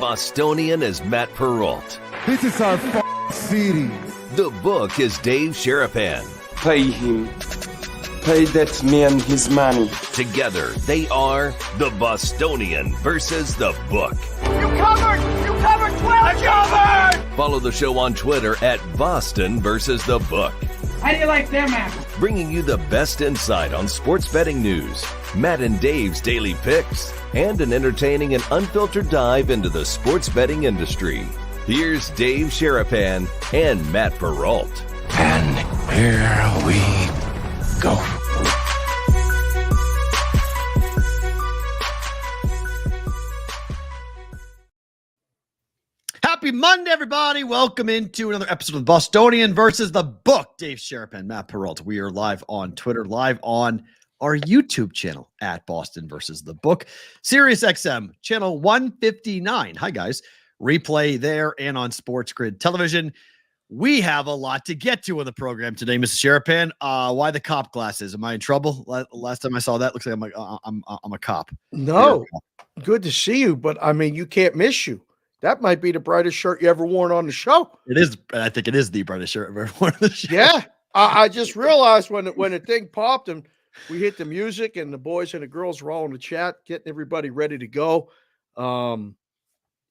Bostonian is Matt Perrault. This is our city. The book is Dave Sharapan. Pay him. Pay that man his money. Together, they are the Bostonian versus the book. You covered! You covered 12! I covered! Follow the show on Twitter at Boston versus the book. How do you like them apples? Bringing you the best insight on sports betting news, Matt and Dave's daily picks, and an entertaining and unfiltered dive into the sports betting industry. Here's Dave Sharapan and Matt Perrault. And here we go. Happy Monday, everybody. Welcome into another episode of the Bostonian versus the book. Dave Sharapan, Matt Perrault. We are live on Twitter, live on our YouTube channel at Boston versus the book. Sirius XM, channel 159. Hi, guys. Replay there and on Sports Grid Television. We have a lot to get to in the program today, Mrs. Sharapan. Why the cop glasses? Am I in trouble? Last time I saw that, looks like I'm a cop. No, good to see you, but I mean, you can't miss you. That might be the brightest shirt you ever worn on the show. It is. I think it is the brightest shirt I've ever worn on the show. Yeah, I just realized when the thing popped and we hit the music and the boys and the girls were all in the chat, getting everybody ready to go.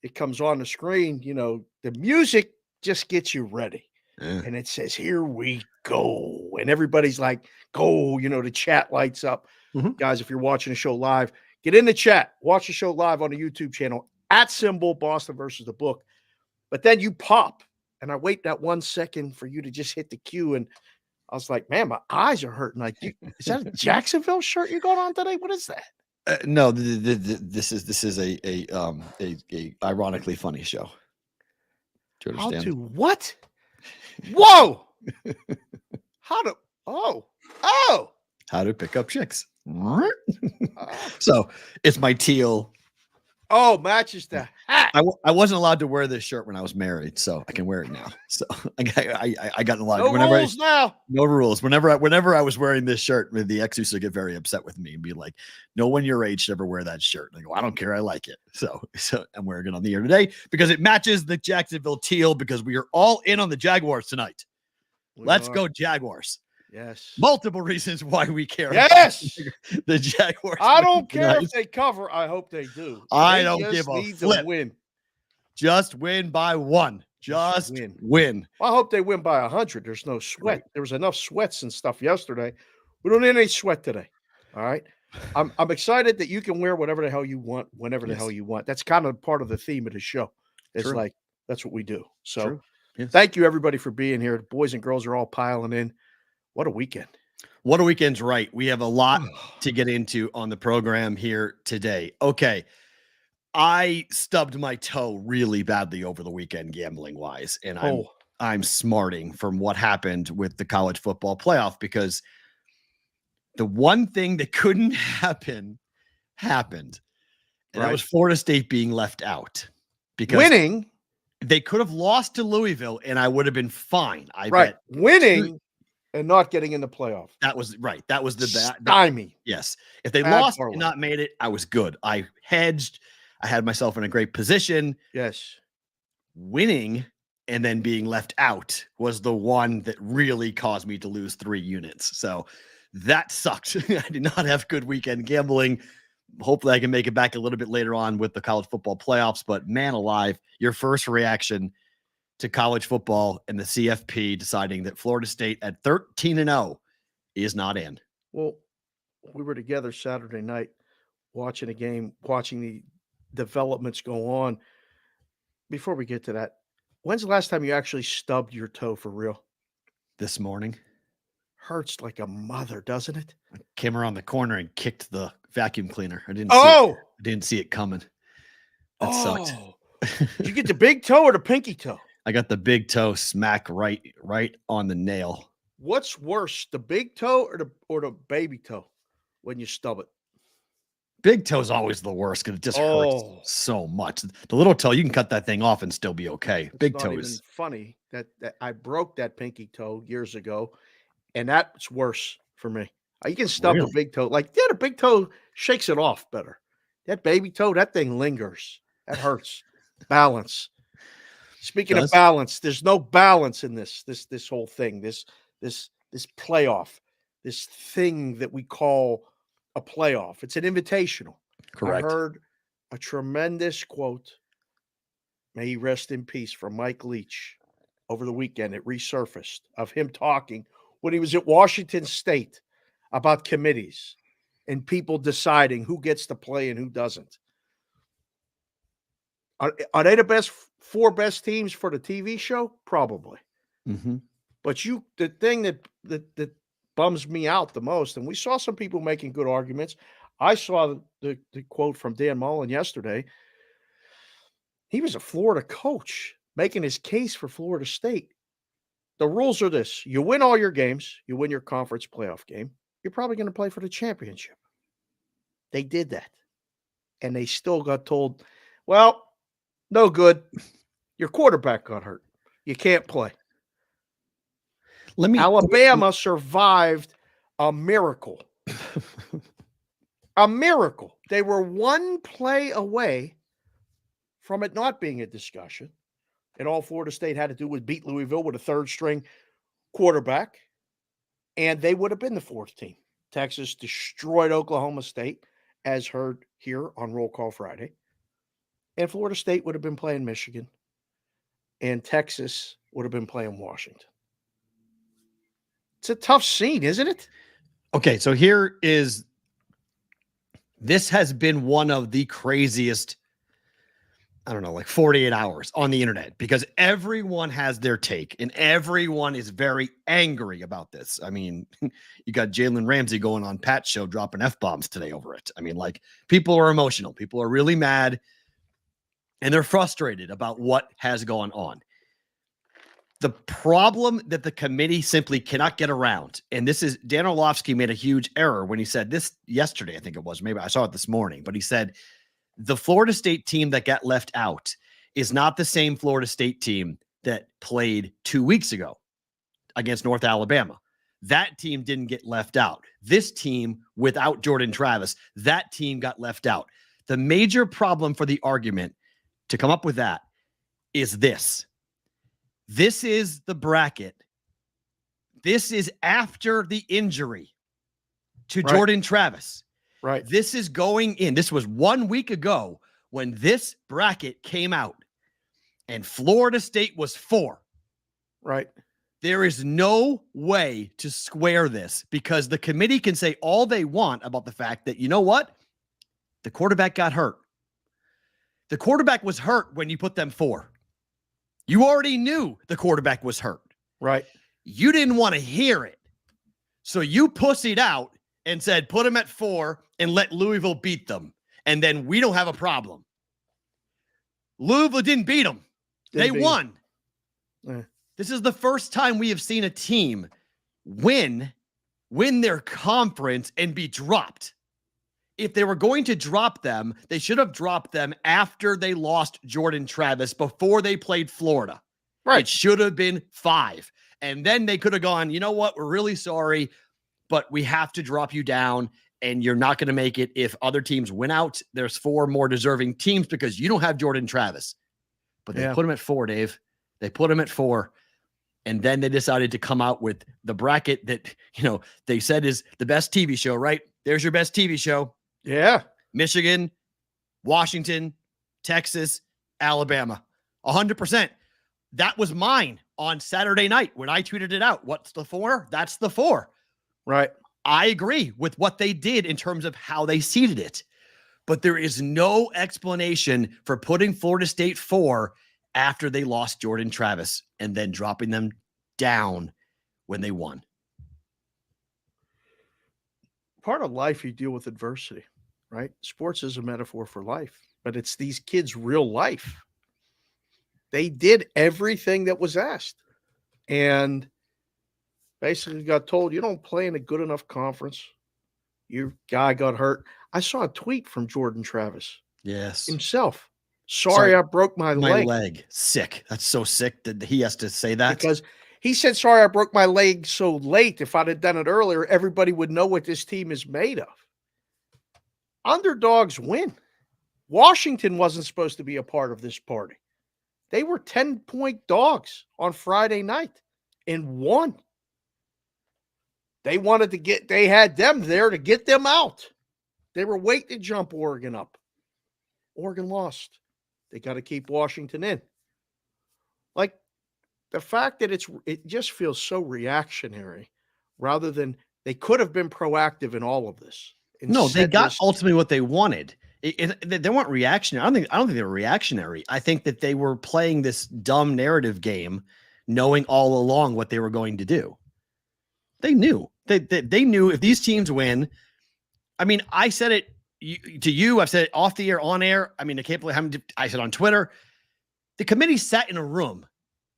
It comes on the screen. You know, the music just gets you ready, and it says, "Here we go," and everybody's like, "Go!" You know, the chat lights up. Guys, if you're watching the show live, get in the chat. Watch the show live on the YouTube channel. At symbol Boston versus the book. But then you pop, and I wait that 1 second for you to just hit the cue. And I was like, man, my eyes are hurting. Like, is that a Jacksonville shirt you got on today? What is that? No, this is a ironically funny show. Do you understand? How to what? Whoa! How to pick up chicks. So it's my teal. Oh, matches the hat. I wasn't allowed to wear this shirt when I was married, so I can wear it now. So I got a lot. No rules now. No rules. Whenever I was wearing this shirt, the ex used to get very upset with me and be like, "No one your age should ever wear that shirt." And I go, "I don't care. I like it." So I'm wearing it on the air today because it matches the Jacksonville teal because we are all in on the Jaguars tonight. Let's go Jaguars. Yes. Multiple reasons why we care. Yes. The Jaguars. I don't care if they cover. I hope they do. I don't give a flip. Win. Just win by one. Just win. Well, I hope they win by 100. There's no sweat. Right. There was enough sweats and stuff yesterday. We don't need any sweat today. All right. I'm excited that you can wear whatever the hell you want, whenever the hell you want. That's kind of part of the theme of the show. It's like, that's what we do. So thank you, everybody, for being here. The boys and girls are all piling in. What a weekend. What a weekend's right. We have a lot to get into on the program here today. Okay. I stubbed my toe really badly over the weekend gambling wise. And I'm smarting from what happened with the college football playoff because the one thing that couldn't happen happened. And that was Florida State being left out. Because winning. They could have lost to Louisville and I would have been fine. I bet. Winning. And not getting in the playoff. That was right. That was the stymie. Yes. If they lost and not made it, I was good. I hedged. I had myself in a great position. Yes. Winning and then being left out was the one that really caused me to lose 3 units. So that sucked. I did not have good weekend gambling. Hopefully I can make it back a little bit later on with the college football playoffs. But man alive, your first reaction to college football and the CFP deciding that Florida State at 13-0 is not in. Well, we were together Saturday night watching a game, watching the developments go on. Before we get to that, when's the last time you actually stubbed your toe for real? This morning. Hurts like a mother, doesn't it? I came around the corner and kicked the vacuum cleaner. I didn't see it coming. That sucked. Did you get the big toe or the pinky toe? I got the big toe smack right on the nail. What's worse, the big toe or the baby toe when you stub it? Big toe is always the worst because it just hurts so much. The little toe, you can cut that thing off and still be okay. Big toe is funny that I broke that pinky toe years ago, and that's worse for me. You can stub a big toe. The big toe shakes it off better. That baby toe, that thing lingers. That hurts. Balance. Speaking of balance, there's no balance in this whole thing. This playoff, this thing that we call a playoff. It's an invitational. Correct. I heard a tremendous quote, may he rest in peace, from Mike Leach over the weekend. It resurfaced of him talking when he was at Washington State about committees and people deciding who gets to play and who doesn't. Are they the four best teams for the TV show? Probably. Mm-hmm. But the thing that bums me out the most, and we saw some people making good arguments. I saw the quote from Dan Mullen yesterday. He was a Florida coach making his case for Florida State. The rules are this. You win all your games. You win your conference playoff game. You're probably going to play for the championship. They did that. And they still got told, well, no good. Your quarterback got hurt. You can't play. Alabama survived a miracle. A miracle. They were one play away from it not being a discussion. And all Florida State had to do was beat Louisville with a third-string quarterback, and they would have been the fourth team. Texas destroyed Oklahoma State, as heard here on Roll Call Friday. And Florida State would have been playing Michigan, and Texas would have been playing Washington. It's a tough scene, isn't it? Okay, so this has been one of the craziest, 48 hours on the internet, because everyone has their take and everyone is very angry about this. I mean, you got Jalen Ramsey going on Pat's show dropping F-bombs today over it. I mean, people are emotional. People are really mad and they're frustrated about what has gone on. The problem that the committee simply cannot get around, and this is Dan Orlovsky made a huge error when he said this yesterday, I think it was, maybe I saw it this morning, but he said the Florida State team that got left out is not the same Florida State team that played 2 weeks ago against North Alabama. That team didn't get left out. This team, without Jordan Travis, that team got left out. The major problem for the argument to come up with that is this. This is the bracket. This is after the injury to Jordan Travis. Right. This is going in. This was 1 week ago when this bracket came out and Florida State was 4. Right. There is no way to square this because the committee can say all they want about the fact that, you know what? The quarterback got hurt. The quarterback was hurt when you put them 4. You already knew the quarterback was hurt. Right. You didn't want to hear it. So you pussied out and said, put them at 4 and let Louisville beat them. And then we don't have a problem. Louisville didn't beat them. They won. This is the first time we have seen a team win their conference and be dropped. If they were going to drop them, they should have dropped them after they lost Jordan Travis before they played Florida. Right. It should have been 5. And then they could have gone, you know what? We're really sorry, but we have to drop you down and you're not going to make it. If other teams win out, there's 4 more deserving teams because you don't have Jordan Travis. But they put him at 4, Dave. They put him at 4. And then they decided to come out with the bracket that, they said is the best TV show, right? There's your best TV show. Yeah. Michigan, Washington, Texas, Alabama. 100%. That was mine on Saturday night when I tweeted it out. What's the 4? That's the 4. Right. I agree with what they did in terms of how they seeded it. But there is no explanation for putting Florida State 4 after they lost Jordan Travis and then dropping them down when they won. Part of life, you deal with adversity, right? Sports is a metaphor for life, but it's these kids' real life. They did everything that was asked and basically got told, you don't play in a good enough conference. Your guy got hurt. I saw a tweet from Jordan Travis. Yes. Himself. Sorry, I broke my leg. Sick. That's so sick that he has to say that. Because he said, sorry, I broke my leg so late. If I'd have done it earlier, everybody would know what this team is made of. Underdogs win. Washington wasn't supposed to be a part of this party. They were 10-point dogs on Friday night and won. They had them there to get them out. They were waiting to jump Oregon up. Oregon lost. They got to keep Washington in. Like, the fact that it just feels so reactionary rather than they could have been proactive in all of this. No, they got ultimately what they wanted. They weren't reactionary. I don't think they were reactionary. I think that they were playing this dumb narrative game, knowing all along what they were going to do. They knew. They knew if these teams win. I mean, I said it to you. I've said it off the air, on air. I mean, I can't believe I said on Twitter. The committee sat in a room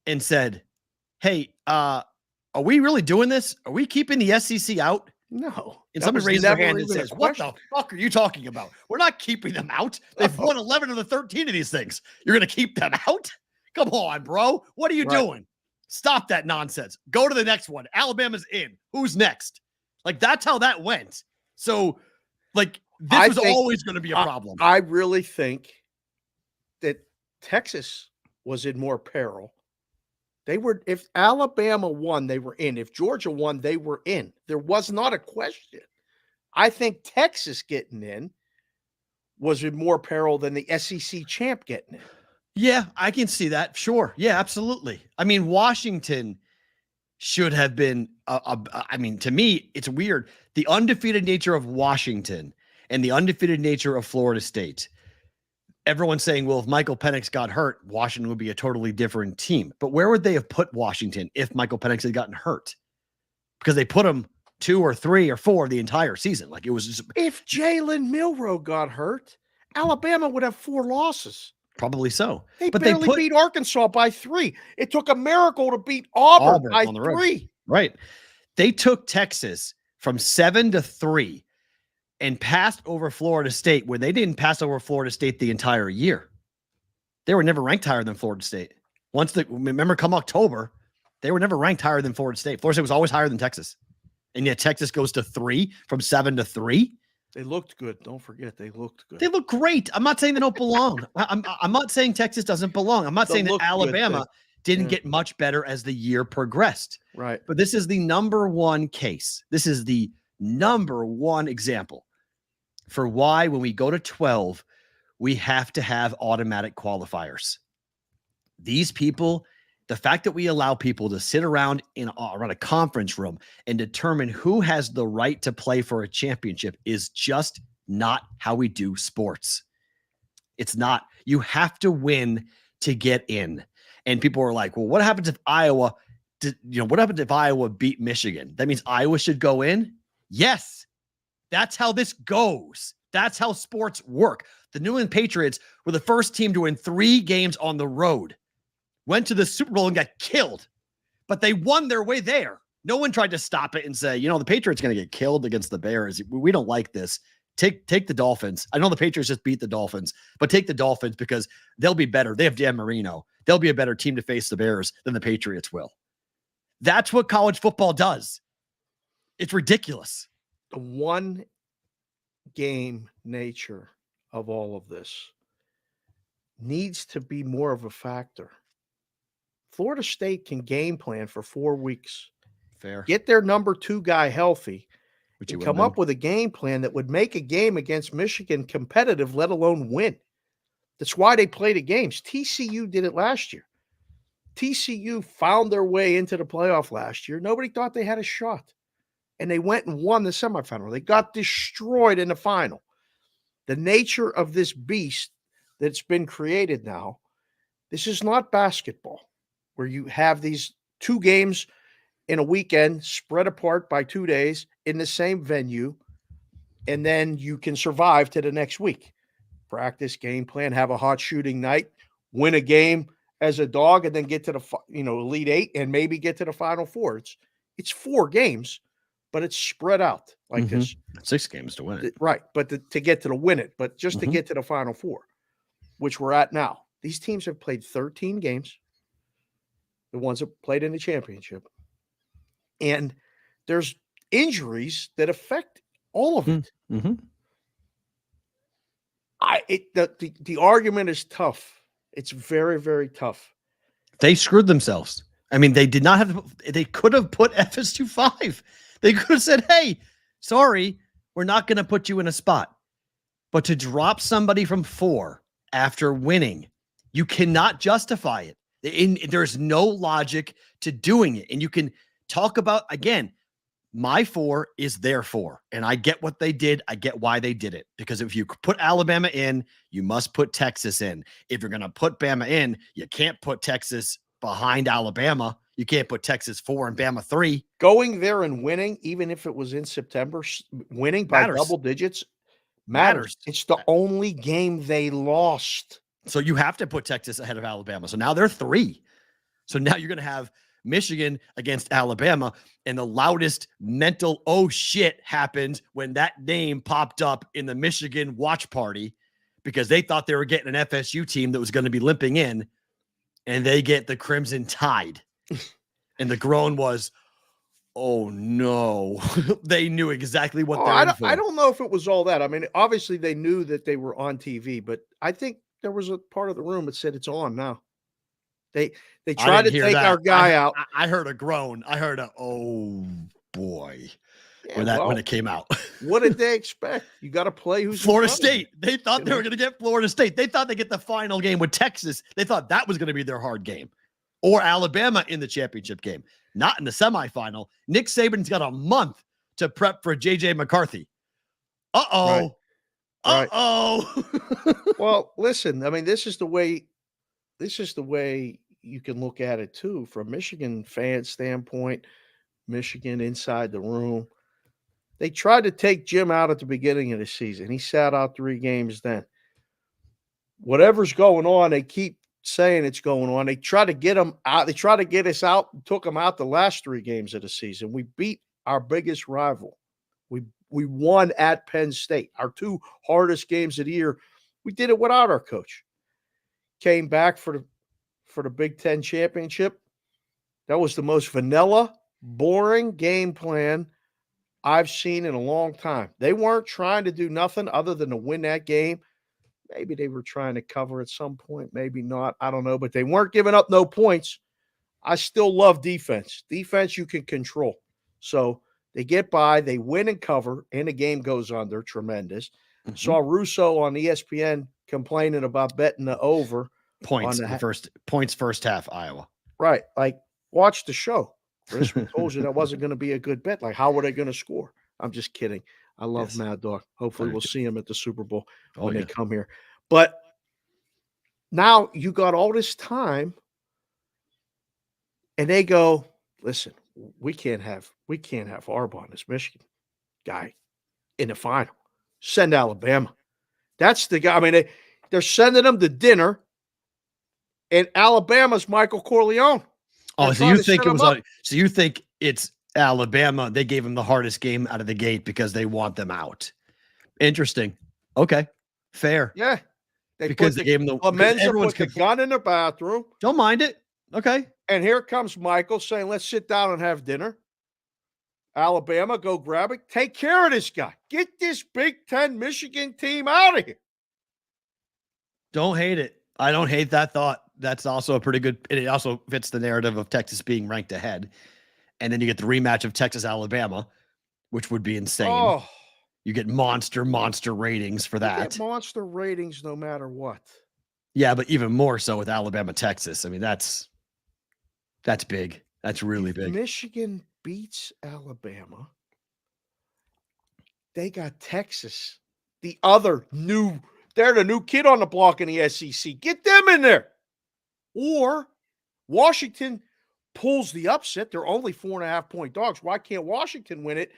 and said, "Hey, are we really doing this? Are we keeping the SEC out?" No. And somebody raised their hand and says, "What the fuck are you talking about? We're not keeping them out. They've won 11 of the 13 of these things. You're going to keep them out? Come on, bro. What are you doing? Stop that nonsense. Go to the next one. Alabama's in. Who's next?" Like, that's how that went. So, like, this was always going to be a problem. I really think that Texas was in more peril. If Alabama won, they were in. If Georgia won, they were in. There was not a question. I think Texas getting in was in more peril than the SEC champ getting in. Yeah, I can see that. Sure. Yeah, absolutely. I mean, Washington should have been, I mean, to me, it's weird. The undefeated nature of Washington and the undefeated nature of Florida State. Everyone's saying, well, if Michael Penix got hurt, Washington would be a totally different team. But where would they have put Washington if Michael Penix had gotten hurt? Because they put him 2 or 3 or 4 the entire season. Like, it was just... If Jalen Milroe got hurt, Alabama would have 4 losses. Probably so. They barely beat Arkansas by 3. It took a miracle to beat Auburn by 3. Right. They took Texas from 7-3 and passed over Florida State, where they didn't pass over Florida State the entire year. They were never ranked higher than Florida State. Remember, come October, they were never ranked higher than Florida State. Florida State was always higher than Texas. And yet Texas goes to 3 from 7-3. They looked good. Don't forget, they looked good. They look great. I'm not saying they don't belong. I'm not saying Texas doesn't belong. I'm not saying that Alabama didn't get much better as the year progressed. Right. But this is the number one case. This is the number one example for why, when we go to 12, we have to have automatic qualifiers. These people, the fact that we allow people to sit around around a conference room and determine who has the right to play for a championship is just not how we do sports. It's not. You have to win to get in. And people are like, well, what happens if Iowa beat Michigan? That means Iowa should go in? Yes. That's how this goes. That's how sports work. The New England Patriots were the first team to win 3 games on the road. Went to the Super Bowl and got killed, but they won their way there. No one tried to stop it and say, the Patriots going to get killed against the Bears. We don't like this. Take the Dolphins. I know the Patriots just beat the Dolphins, but take the Dolphins because they'll be better. They have Dan Marino. They'll be a better team to face the Bears than the Patriots will. That's what college football does. It's ridiculous. The one game nature of all of this needs to be more of a factor. Florida State can game plan for 4 weeks. Fair. Get their number 2 guy healthy. And come up with a game plan that would make a game against Michigan competitive, let alone win. That's why they play the games. TCU did it last year. TCU found their way into the playoff last year. Nobody thought they had a shot. And they went and won the semifinal. They got destroyed in the final. The nature of this beast that's been created now, this is not basketball, where you have these 2 games in a weekend spread apart by 2 days in the same venue, and then you can survive to the next week. Practice, game plan, have a hot shooting night, win a game as a dog, and then get to the Elite 8 and maybe get to the Final Four. It's 4 games, but it's spread out like this. 6 games to win it. Right, but to get to the win it, but just to get to the Final Four, which we're at now. These teams have played 13 games, the ones that played in the championship. And there's injuries that affect all of it. The argument is tough. It's very, very tough. They screwed themselves. I mean, they did not have. They could have put FSU 5. They could have said, "Hey, sorry, we're not going to put you in a spot." But to drop somebody from 4 after winning, you cannot justify it. There's no logic to doing it. And you can talk about, again, my 4 is their 4. And I get what they did. I get why they did it. Because if you put Alabama in, you must put Texas in. If you're going to put Bama in, you can't put Texas behind Alabama. You can't put Texas 4 and Bama 3. Going there and winning, even if it was in September, winning by double digits matters. It's the only game they lost. So you have to put Texas ahead of Alabama. So now they're 3. So now you're going to have Michigan against Alabama. And the loudest mental oh shit happened when that name popped up in the Michigan watch party, because they thought they were getting an FSU team that was going to be limping in, and they get the Crimson Tide. And the groan was, oh no. They knew exactly what they're in for. I don't know if it was all that. I mean, obviously they knew that they were on TV, but I think there was a part of the room that said it's on now. They tried to take our guy out. I heard a groan. I heard a oh boy when it came out. What did they expect? You got to play who's Florida State. They thought they were going to get Florida State. They thought they get the final game with Texas. They thought that was going to be their hard game, or Alabama in the championship game, not in the semifinal. Nick Saban's got a month to prep for JJ McCarthy. Uh-oh. Right. Uh-oh. Well, listen, I mean, this is the way you can look at it too, from Michigan fan standpoint, Michigan inside the room. They tried to take Jim out at the beginning of the season. He sat out 3 games then. Whatever's going on, they keep saying it's going on. They try to get him out. They try to get us out and took him out the last 3 games of the season. We beat our biggest rival. We won at Penn State. Our 2 hardest games of the year. We did it without our coach. Came back for the Big Ten championship. That was the most vanilla, boring game plan I've seen in a long time. They weren't trying to do nothing other than to win that game. Maybe they were trying to cover at some point, maybe not. I don't know, but they weren't giving up no points. I still love defense. Defense you can control. So they get by, they win and cover, and the game goes on. They're tremendous. Mm-hmm. Saw Russo on ESPN complaining about betting the over. Points first half, Iowa. Right. Like, watch the show. Chris, we told you that wasn't going to be a good bet. Like, how were they going to score? I'm just kidding. I love Mad Dog. Hopefully we'll see him at the Super Bowl when they come here. But now you got all this time, and they go, listen, we can't have Harbaugh, this Michigan guy, in the final. Send Alabama. That's the guy. I mean, they're sending him to dinner, and Alabama's Michael Corleone. Oh, so you think it was so you think it's Alabama? They gave him the hardest game out of the gate because they want them out. Interesting. Okay, fair. Yeah, they gave him the everyone's put the gun in the bathroom. Don't mind it. Okay. And here comes Michael saying, "Let's sit down and have dinner." Alabama, go grab it. Take care of this guy. Get this Big Ten Michigan team out of here. Don't hate it. I don't hate that thought. That's also a pretty good. It also fits the narrative of Texas being ranked ahead. And then you get the rematch of Texas-Alabama, which would be insane. Oh, you get monster ratings for that. You get monster ratings no matter what. Yeah, but even more so with Alabama-Texas. I mean, that's big. That's really big. Michigan beats Alabama. They got Texas, the other new. They're the new kid on the block in the SEC. Get them in there. Or Washington pulls the upset. They're only 4.5-point dogs. Why can't Washington win it?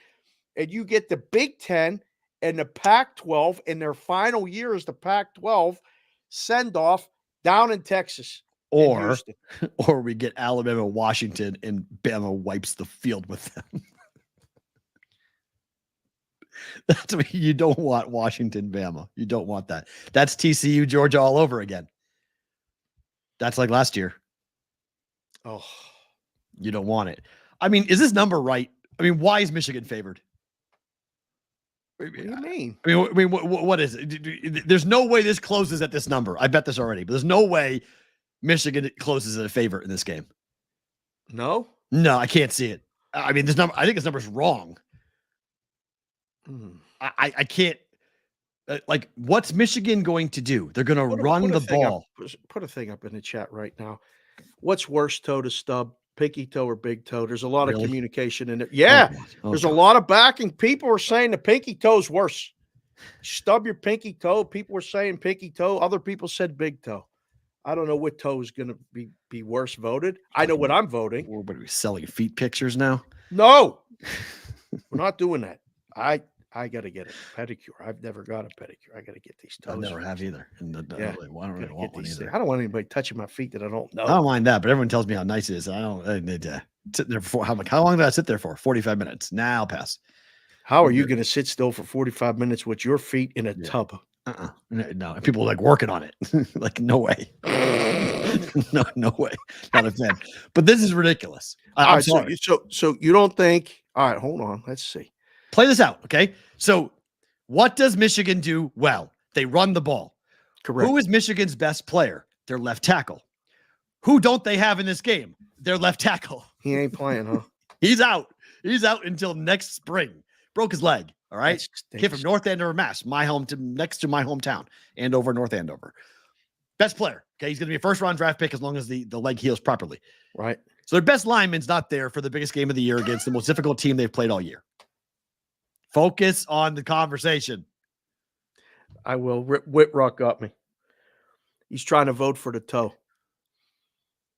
And you get the Big Ten and the Pac-12 in their final year as the Pac-12 send-off down in Texas. Or we get Alabama, Washington, and Bama wipes the field with them. That's what you don't want. Washington, Bama. You don't want that. That's TCU, Georgia all over again. That's like last year. Oh, you don't want it. I mean, is this number right? I mean, why is Michigan favored? What do you mean? What is it? There's no way this closes at this number. I bet this already, but there's no way Michigan closes as a favorite in this game. No? No, I can't see it. I mean, I think this number is wrong. I can't. What's Michigan going to do? They're going to run the ball. Put a thing up in the chat right now. What's worse, toe to stub, pinky toe or big toe? There's a lot of communication in it. Yeah, there's a lot of backing. People are saying the pinky toe's worse. Stub your pinky toe. People were saying pinky toe. Other people said big toe. I don't know what toe is going to be worse voted. I know what I'm voting. What are we selling feet pictures now? No, we're not doing that. I got to get a pedicure. I've never got a pedicure. I got to get these toes. I never have either. And I don't really want one either. I don't want anybody touching my feet that I don't know. I don't mind that, but everyone tells me how nice it is. I need to sit there for how long did I sit there for? 45 minutes. Now I'll pass. How are you going to sit still for 45 minutes with your feet in a tub? No, people are working on it. No way. no way. Not a fan. But this is ridiculous. I'm sorry. So you don't think? All right, hold on. Let's see. Play this out, okay? So what does Michigan do well? They run the ball. Correct. Who is Michigan's best player? Their left tackle. Who don't they have in this game? Their left tackle. He ain't playing, huh? He's out. He's out until next spring. Broke his leg, all right? Kid from North Andover, Mass, next to my hometown, Andover, North Andover. Best player, okay? He's going to be a first-round draft pick as long as the leg heals properly. Right. So their best lineman's not there for the biggest game of the year against the most difficult team they've played all year. Focus on the conversation. I will. Whitrock got me. He's trying to vote for the toe.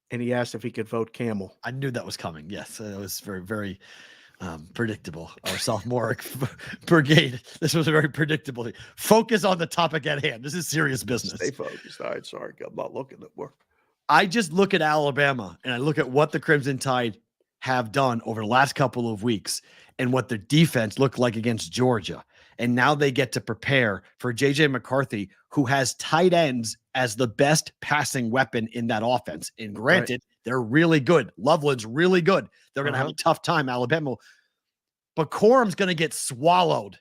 And he asked if he could vote camel. I knew that was coming. Yes, it was very, very predictable. Our sophomoric brigade. This was very predictable. Focus on the topic at hand. This is serious business. Stay focused. All right, sorry. I'm not looking at work. I just look at Alabama and I look at what the Crimson Tide have done over the last couple of weeks and what their defense looked like against Georgia. And now they get to prepare for J.J. McCarthy, who has tight ends as the best passing weapon in that offense. And granted, they're really good. Loveland's really good. They're going to have a tough time, Alabama. But Corum's going to get swallowed.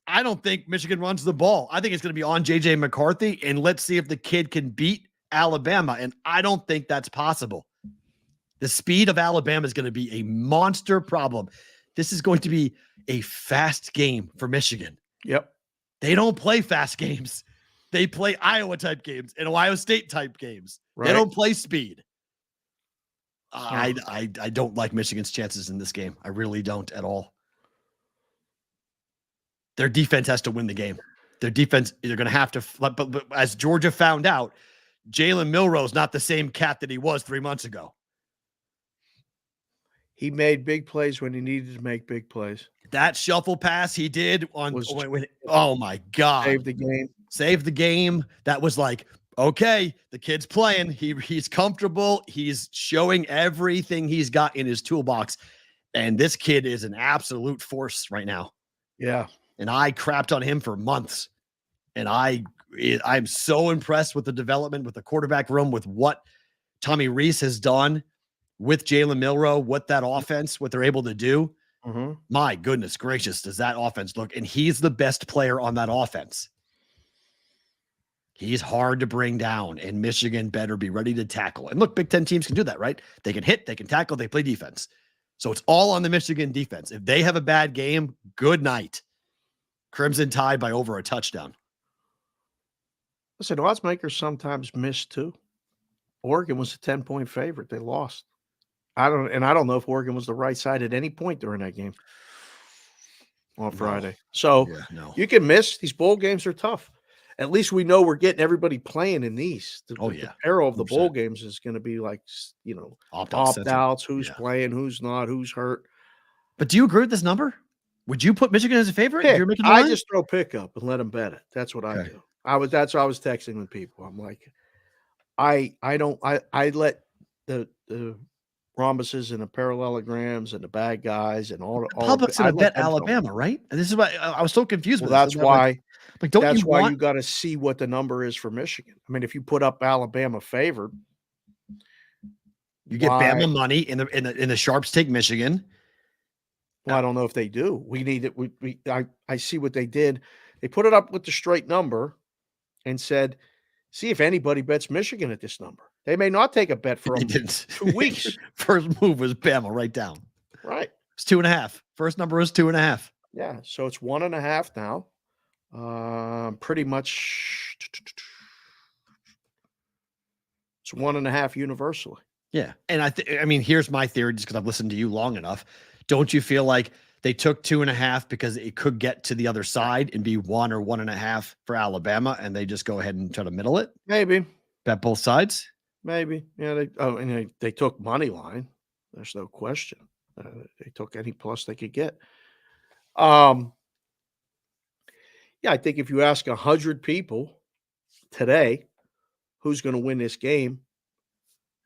I don't think Michigan runs the ball. I think it's going to be on J.J. McCarthy, and let's see if the kid can beat Alabama. And I don't think that's possible. The speed of Alabama is going to be a monster problem. This is going to be a fast game for Michigan. Yep. They don't play fast games. They play Iowa-type games and Ohio State-type games. Right. They don't play speed. I don't like Michigan's chances in this game. I really don't at all. Their defense has to win the game. Their defense, they're going to have to, but as Georgia found out, Jalen Milroe's not the same cat that he was 3 months ago. He made big plays when he needed to make big plays. That shuffle pass he did oh my God. Saved the game. That was like, okay, the kid's playing. He's comfortable. He's showing everything he's got in his toolbox. And this kid is an absolute force right now. Yeah. And I crapped on him for months. And I'm so impressed with the development, with the quarterback room, with what Tommy Rees has done with Jalen Milroe, what that offense, what they're able to do. Mm-hmm. My goodness gracious, does that offense look? And he's the best player on that offense. He's hard to bring down, and Michigan better be ready to tackle. And look, Big Ten teams can do that, right? They can hit, they can tackle, they play defense. So it's all on the Michigan defense. If they have a bad game, good night. Crimson Tide by over a touchdown. Listen, odds makers sometimes miss too. Oregon was a 10-point favorite. They lost. I don't know if Oregon was the right side at any point during that game on Friday. So you can miss. These bowl games are tough. At least we know we're getting everybody playing in these. The peril of the bowl games is going to be like, opt-outs, who's playing, who's not, who's hurt. But do you agree with this number? Would you put Michigan as a favorite? I just throw pickup and let them bet it. That's what I do. That's what I was texting with people. I'm like, I let the rhombuses and the parallelograms and the bad guys and all. Public's going to bet Alabama, right? And this is why I was so confused with that's why. Like, that's why you got to see what the number is for Michigan. I mean, if you put up Alabama favored, you get Bama money in the sharps take Michigan. Well, I don't know if they do. We need it. I see what they did. They put it up with the straight number and said, see if anybody bets Michigan at this number. They may not take a bet for They them didn't. 2 weeks. First move was Bama right down. Right. It's 2.5. First number was 2.5. Yeah. So it's 1.5 now. Pretty much it's 1.5 universally. Yeah. And I mean, here's my theory, just because I've listened to you long enough. Don't you feel like they took 2.5 because it could get to the other side and be 1 or 1.5 for Alabama, and they just go ahead and try to middle it? Maybe. Bet both sides? Maybe. Yeah. They took money line. There's no question. They took any plus they could get. Yeah, I think if you ask 100 people today who's going to win this game,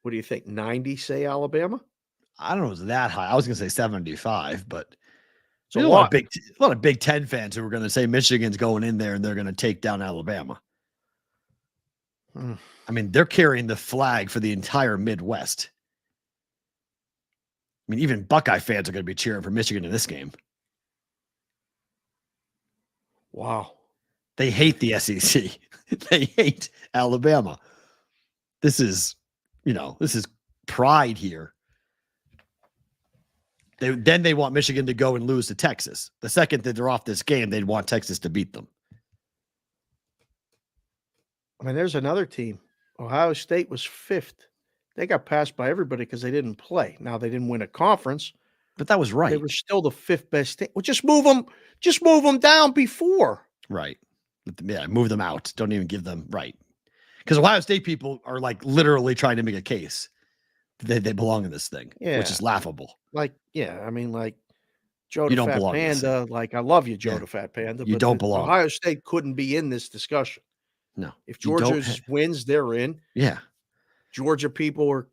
what do you think? 90 say Alabama? I don't know if it's that high. I was going to say 75, but It's there's a lot of Big Ten fans who are going to say Michigan's going in there and they're going to take down Alabama. I mean, they're carrying the flag for the entire Midwest. I mean, even Buckeye fans are going to be cheering for Michigan in this game. Wow. They hate the SEC. They hate Alabama. This is pride here. They want Michigan to go and lose to Texas. The second that they're off this game, they'd want Texas to beat them. I mean, there's another team. Ohio State was 5th. They got passed by everybody because they didn't play. Now, they didn't win a conference. But that was right. They were still the 5th best team. Well, just move them down before. Right. Yeah, move them out. Don't even give them right. Because Ohio State people are like literally trying to make a case that they belong in this thing, which is laughable. Like, yeah, I mean, like Joe You the don't Fat belong in this Panda. Like, I love you, Joe the Fat Panda. You but don't belong. Ohio State couldn't be in this discussion. No. If Georgia wins, they're in. Yeah. Georgia people are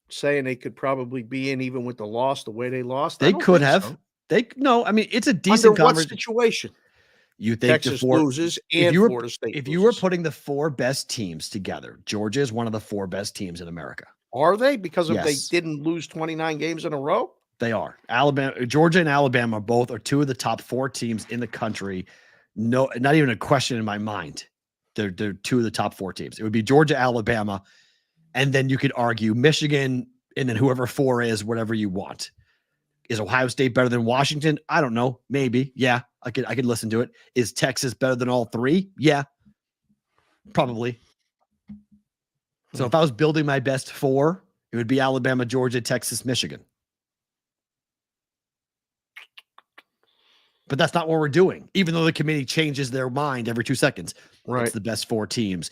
saying they could probably be in even with the loss, the way they lost. They could have. So. I mean, it's a decent Under what situation? You think Texas loses and Florida State If loses. you were putting the 4 best teams together, Georgia is one of the 4 best teams in America. Are they? Because of they Yes. didn't lose 29 games in a row? They are. Georgia and Alabama both are 2 of the top 4 teams in the country. No, not even a question in my mind. They're 2 of the top 4 teams. It would be Georgia, Alabama, and then you could argue Michigan, and then whoever 4 is, whatever you want. Is Ohio State better than Washington? I don't know. Maybe. Yeah, I could listen to it. Is Texas better than all 3? Yeah, probably. So if I was building my best 4, it would be Alabama, Georgia, Texas, Michigan. But that's not what we're doing. Even though the committee changes their mind every 2 seconds. Right. It's the best 4 teams.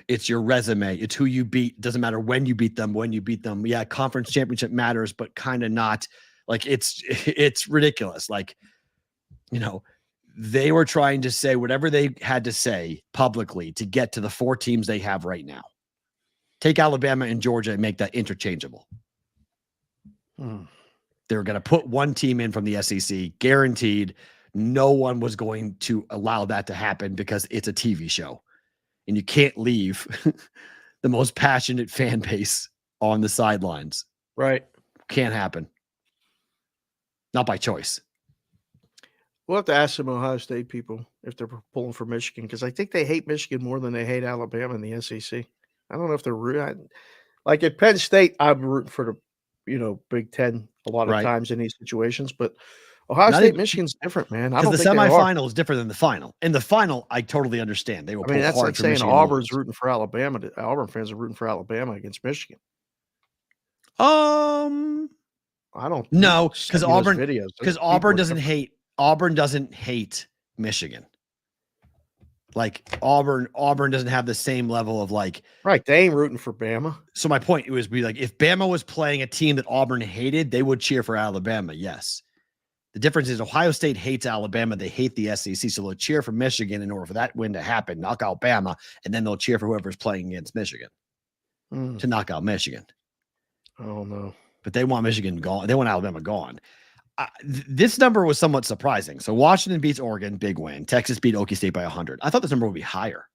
It's your resume. It's who you beat. Doesn't matter when you beat them. Yeah, conference championship matters, but kind of not. Like, it's ridiculous. Like, they were trying to say whatever they had to say publicly to get to the 4 teams they have right now. Take Alabama and Georgia and make that interchangeable. They were going to put 1 team in from the SEC, guaranteed. No one was going to allow that to happen because it's a TV show. And you can't leave the most passionate fan base on the sidelines. Right. Can't happen. Not by choice. We'll have to ask some Ohio State people if they're pulling for Michigan, because I think they hate Michigan more than they hate Alabama in the SEC. I don't know if they're like at Penn State. I'm rooting for the Big Ten a lot of times in these situations, but Ohio State, Michigan's different, man. I don't think the semifinal is different than the final. In the final, I totally understand. They will. I mean, that's hard like for saying Michigan Auburn's rooting for Alabama. Auburn fans are rooting for Alabama against Michigan. I don't know because Auburn doesn't hate Michigan. Like Auburn doesn't have the same level of like. Right, they ain't rooting for Bama. So my point was be like, if Bama was playing a team that Auburn hated, they would cheer for Alabama. Yes. The difference is Ohio State hates Alabama. They hate the SEC. So they'll cheer for Michigan in order for that win to happen, knock out Bama, and then they'll cheer for whoever's playing against Michigan to knock out Michigan. Oh, no. But they want Michigan gone. They want Alabama gone. This number was somewhat surprising. So Washington beats Oregon, big win. Texas beat Okie State by 100. I thought this number would be higher.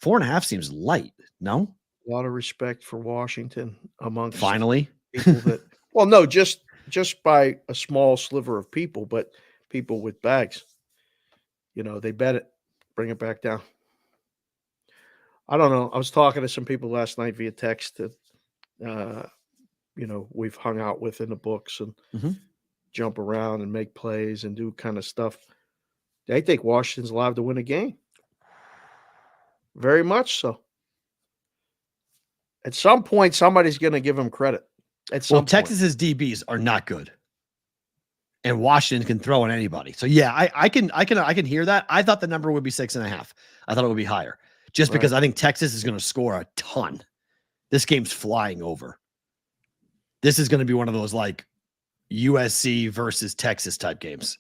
4.5 seems light. No? A lot of respect for Washington amongst finally people that, well, no, just just by a small sliver of people, but people with bags. They bet it, bring it back down. I don't know. I was talking to some people last night via text that, we've hung out with in the books and jump around and make plays and do kind of stuff. They think Washington's live to win a game. Very much so. At some point, somebody's going to give them credit. Texas's DBs are not good, and Washington can throw on anybody. So yeah, I can hear that. I thought the number would be 6.5. I thought it would be higher, just because I think Texas is going to score a ton. This game's flying over. This is going to be one of those like USC versus Texas type games.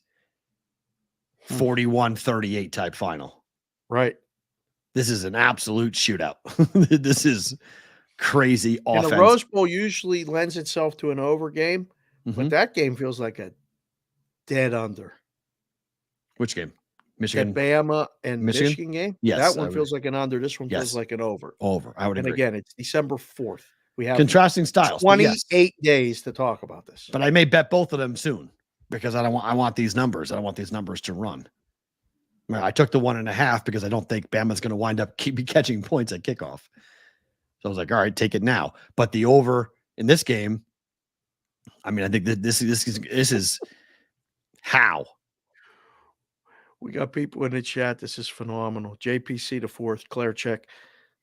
41-38 type final. Right. This is an absolute shootout. This is crazy offense. And the Rose Bowl usually lends itself to an over game, but that game feels like a dead under. Which game? Michigan? Bama and Michigan game? Yes. That one feels like an under. This one feels like an over. Over. I would agree. And again, it's December 4th. We have contrasting styles. 28 days to talk about this. But I may bet both of them soon because I want these numbers. I don't want these numbers to run. I took the 1.5 because I don't think Bama's going to wind up be catching points at kickoff. So I was like, all right, take it now. But the over in this game, I think that this is how. We got people in the chat. This is phenomenal. JPC the fourth, Claire Check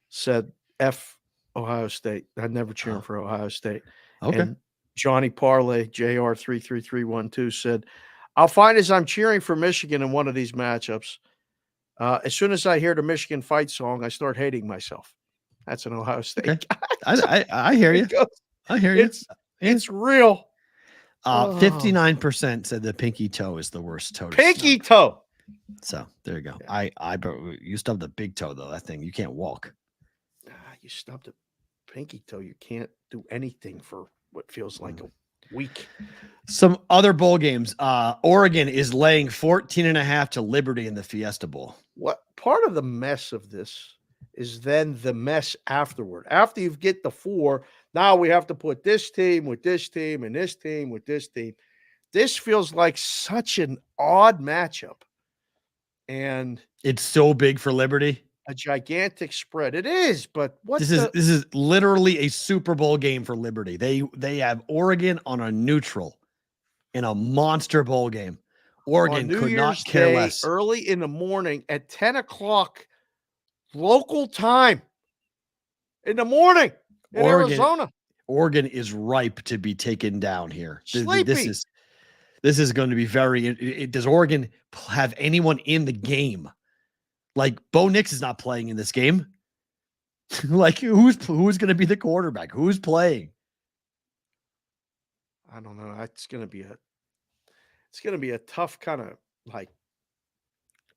said F Ohio State. I'd never cheering for Ohio State. Okay. And Johnny Parlay, JR33312 said, I'll find as I'm cheering for Michigan in one of these matchups. As soon as I hear the Michigan fight song, I start hating myself. That's an Ohio State. Okay. I hear you. I hear you. It's real. 59% said the pinky toe is the worst toe. Pinky toe. So there you go. Yeah. You stub the big toe though. That thing you can't walk. You stub the pinky toe. You can't do anything for what feels like a week. Some other bowl games. Oregon is laying 14.5 to Liberty in the Fiesta Bowl. What part of the mess of this is then the mess afterward? After you get the 4, now we have to put this team with this team and this team with this team. This feels like such an odd matchup. And it's so big for Liberty. A gigantic spread. It is, but this is literally a Super Bowl game for Liberty. They have Oregon on a neutral in a monster bowl game. Oregon could not care less. Early in the morning at 10 o'clock local time in the morning in Arizona. Oregon is ripe to be taken down here. Sleepy. This is going to be very. Does Oregon have anyone in the game? Like Bo Nix is not playing in this game. Like who's going to be the quarterback? Who's playing? I don't know. It's going to be a tough kind of like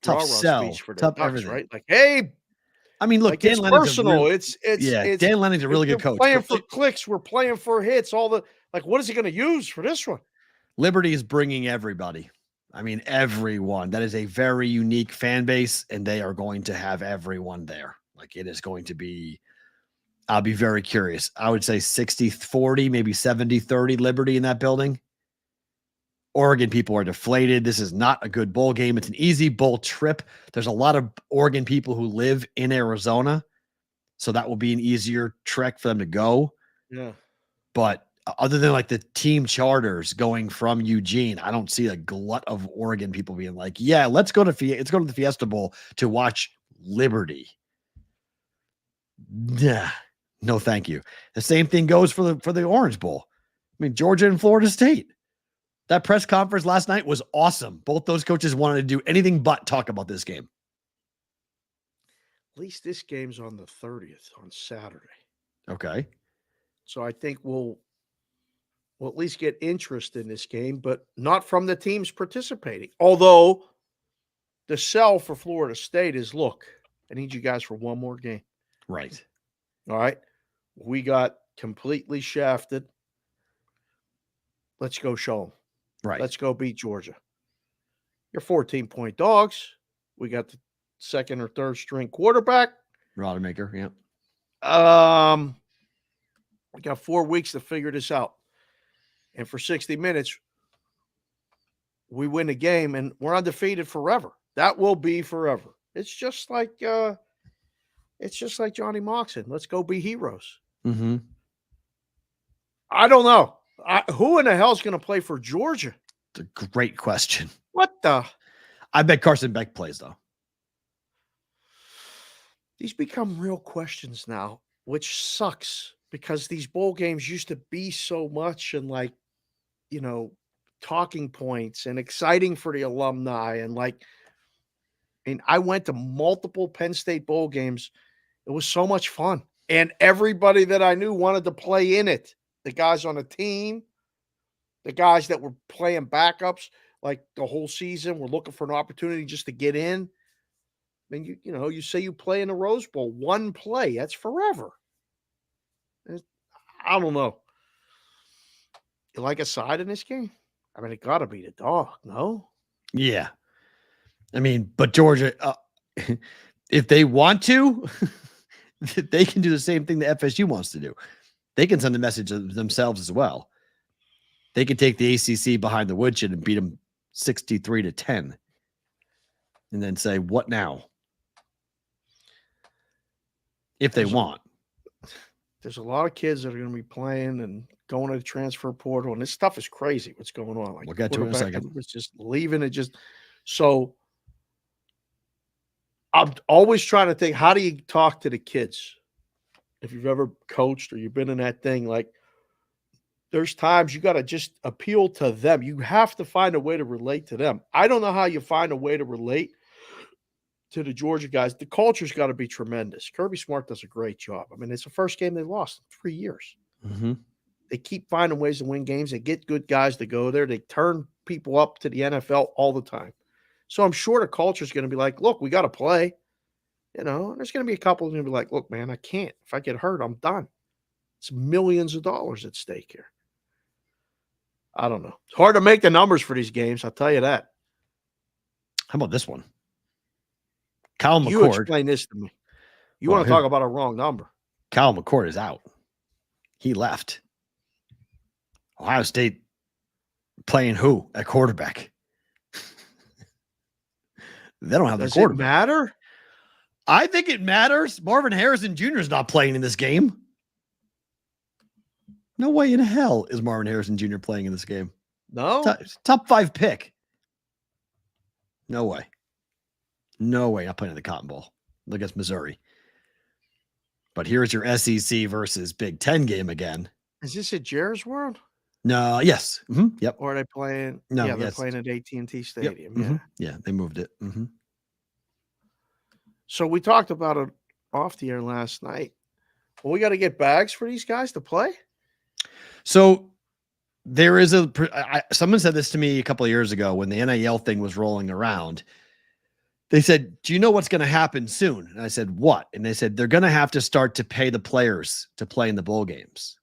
tough sell speech for the tough Ducks, everything. right? Like, hey, I mean, look, like Dan Lanning's personal. It's Dan Lanning's a really good coach. Playing for clicks, we're playing for hits. All the what is he going to use for this one? Liberty is bringing everybody. I mean, everyone. That is a very unique fan base, and they are going to have everyone there. Like, it is going to be, I'll be very curious. I would say 60-40, maybe 70-30 Liberty in that building. Oregon people are deflated. This is not a good bowl game. It's an easy bowl trip. There's a lot of Oregon people who live in Arizona, so that will be an easier trek for them to go. Yeah. But other than like the team charters going from Eugene, I don't see a glut of Oregon people being like, yeah, let's go to the Fiesta Bowl to watch Liberty. Nah, no, thank you. The same thing goes for the Orange Bowl. I mean, Georgia and Florida State. That press conference last night was awesome. Both those coaches wanted to do anything but talk about this game. At least this game's on the 30th on Saturday. Okay. So I think we'll at least get interest in this game, but not from the teams participating. Although the sell for Florida State is, look, I need you guys for one more game. Right. All right. We got completely shafted. Let's go show them. Right. Let's go beat Georgia. You're 14-point dogs. We got the second or third string quarterback. Rodemaker, yeah. We got 4 weeks to figure this out. and for 60 minutes, we win the game, and we're undefeated forever. That will be forever. It's just like Johnny Moxon. Let's go be heroes. Mm-hmm. I don't know. Who in the hell is going to play for Georgia? It's a great question. What the? I bet Carson Beck plays, though. These become real questions now, which sucks because these bowl games used to be so much and talking points and exciting for the alumni. And I went to multiple Penn State bowl games. It was so much fun. And everybody that I knew wanted to play in it. The guys on the team, the guys that were playing backups like the whole season were looking for an opportunity just to get in. I mean, you say you play in the Rose Bowl, one play, that's forever. I don't know. You like a side in this game? I mean, it got to be the dog, no? Yeah. I mean, but Georgia, if they want to, they can do the same thing that FSU wants to do. They can send the message of themselves as well. They can take the ACC behind the woodshed and beat them 63-10 and then say, what now? If they want. There's a lot of kids that are going to be playing and going to the transfer portal, and this stuff is crazy what's going on. We'll get to it in a second. It's just leaving it so I'm always trying to think, how do you talk to the kids? If you've ever coached or you've been in that thing, there's times you got to just appeal to them. You have to find a way to relate to them. I don't know how you find a way to relate to the Georgia guys. The culture's got to be tremendous. Kirby Smart does a great job. I mean, it's the first game they lost in 3 years. Mm-hmm. They keep finding ways to win games. They get good guys to go there. They turn people up to the NFL all the time. So I'm sure the culture's going to be like, look, we got to play. And there's going to be a couple who's going to be like, look, man, I can't. If I get hurt, I'm done. It's millions of dollars at stake here. I don't know. It's hard to make the numbers for these games. I'll tell you that. How about this one? Kyle McCord. You explain this to me. You want to talk about a wrong number. Kyle McCord is out. He left. Ohio State playing who at quarterback? They don't have their quarterback. Does it matter? I think it matters. Marvin Harrison Jr. is not playing in this game. No way in hell is Marvin Harrison Jr. playing in this game. No? Top 5 pick. No way. No way. Not playing in the Cotton Bowl against Missouri. But here's your SEC versus Big Ten game again. Is this at Jerry's World? No. Yes. Mm-hmm. Yep. Or are they playing? No. Yeah, they're playing at AT&T Stadium. Yep. Yeah. Mm-hmm. Yeah, they moved it. Mm-hmm. So we talked about it off the air last night. Well, we got to get bags for these guys to play? So there is someone said this to me a couple of years ago when the NIL thing was rolling around. They said, do you know what's going to happen soon? And I said, what? And they said, they're going to have to start to pay the players to play in the bowl games.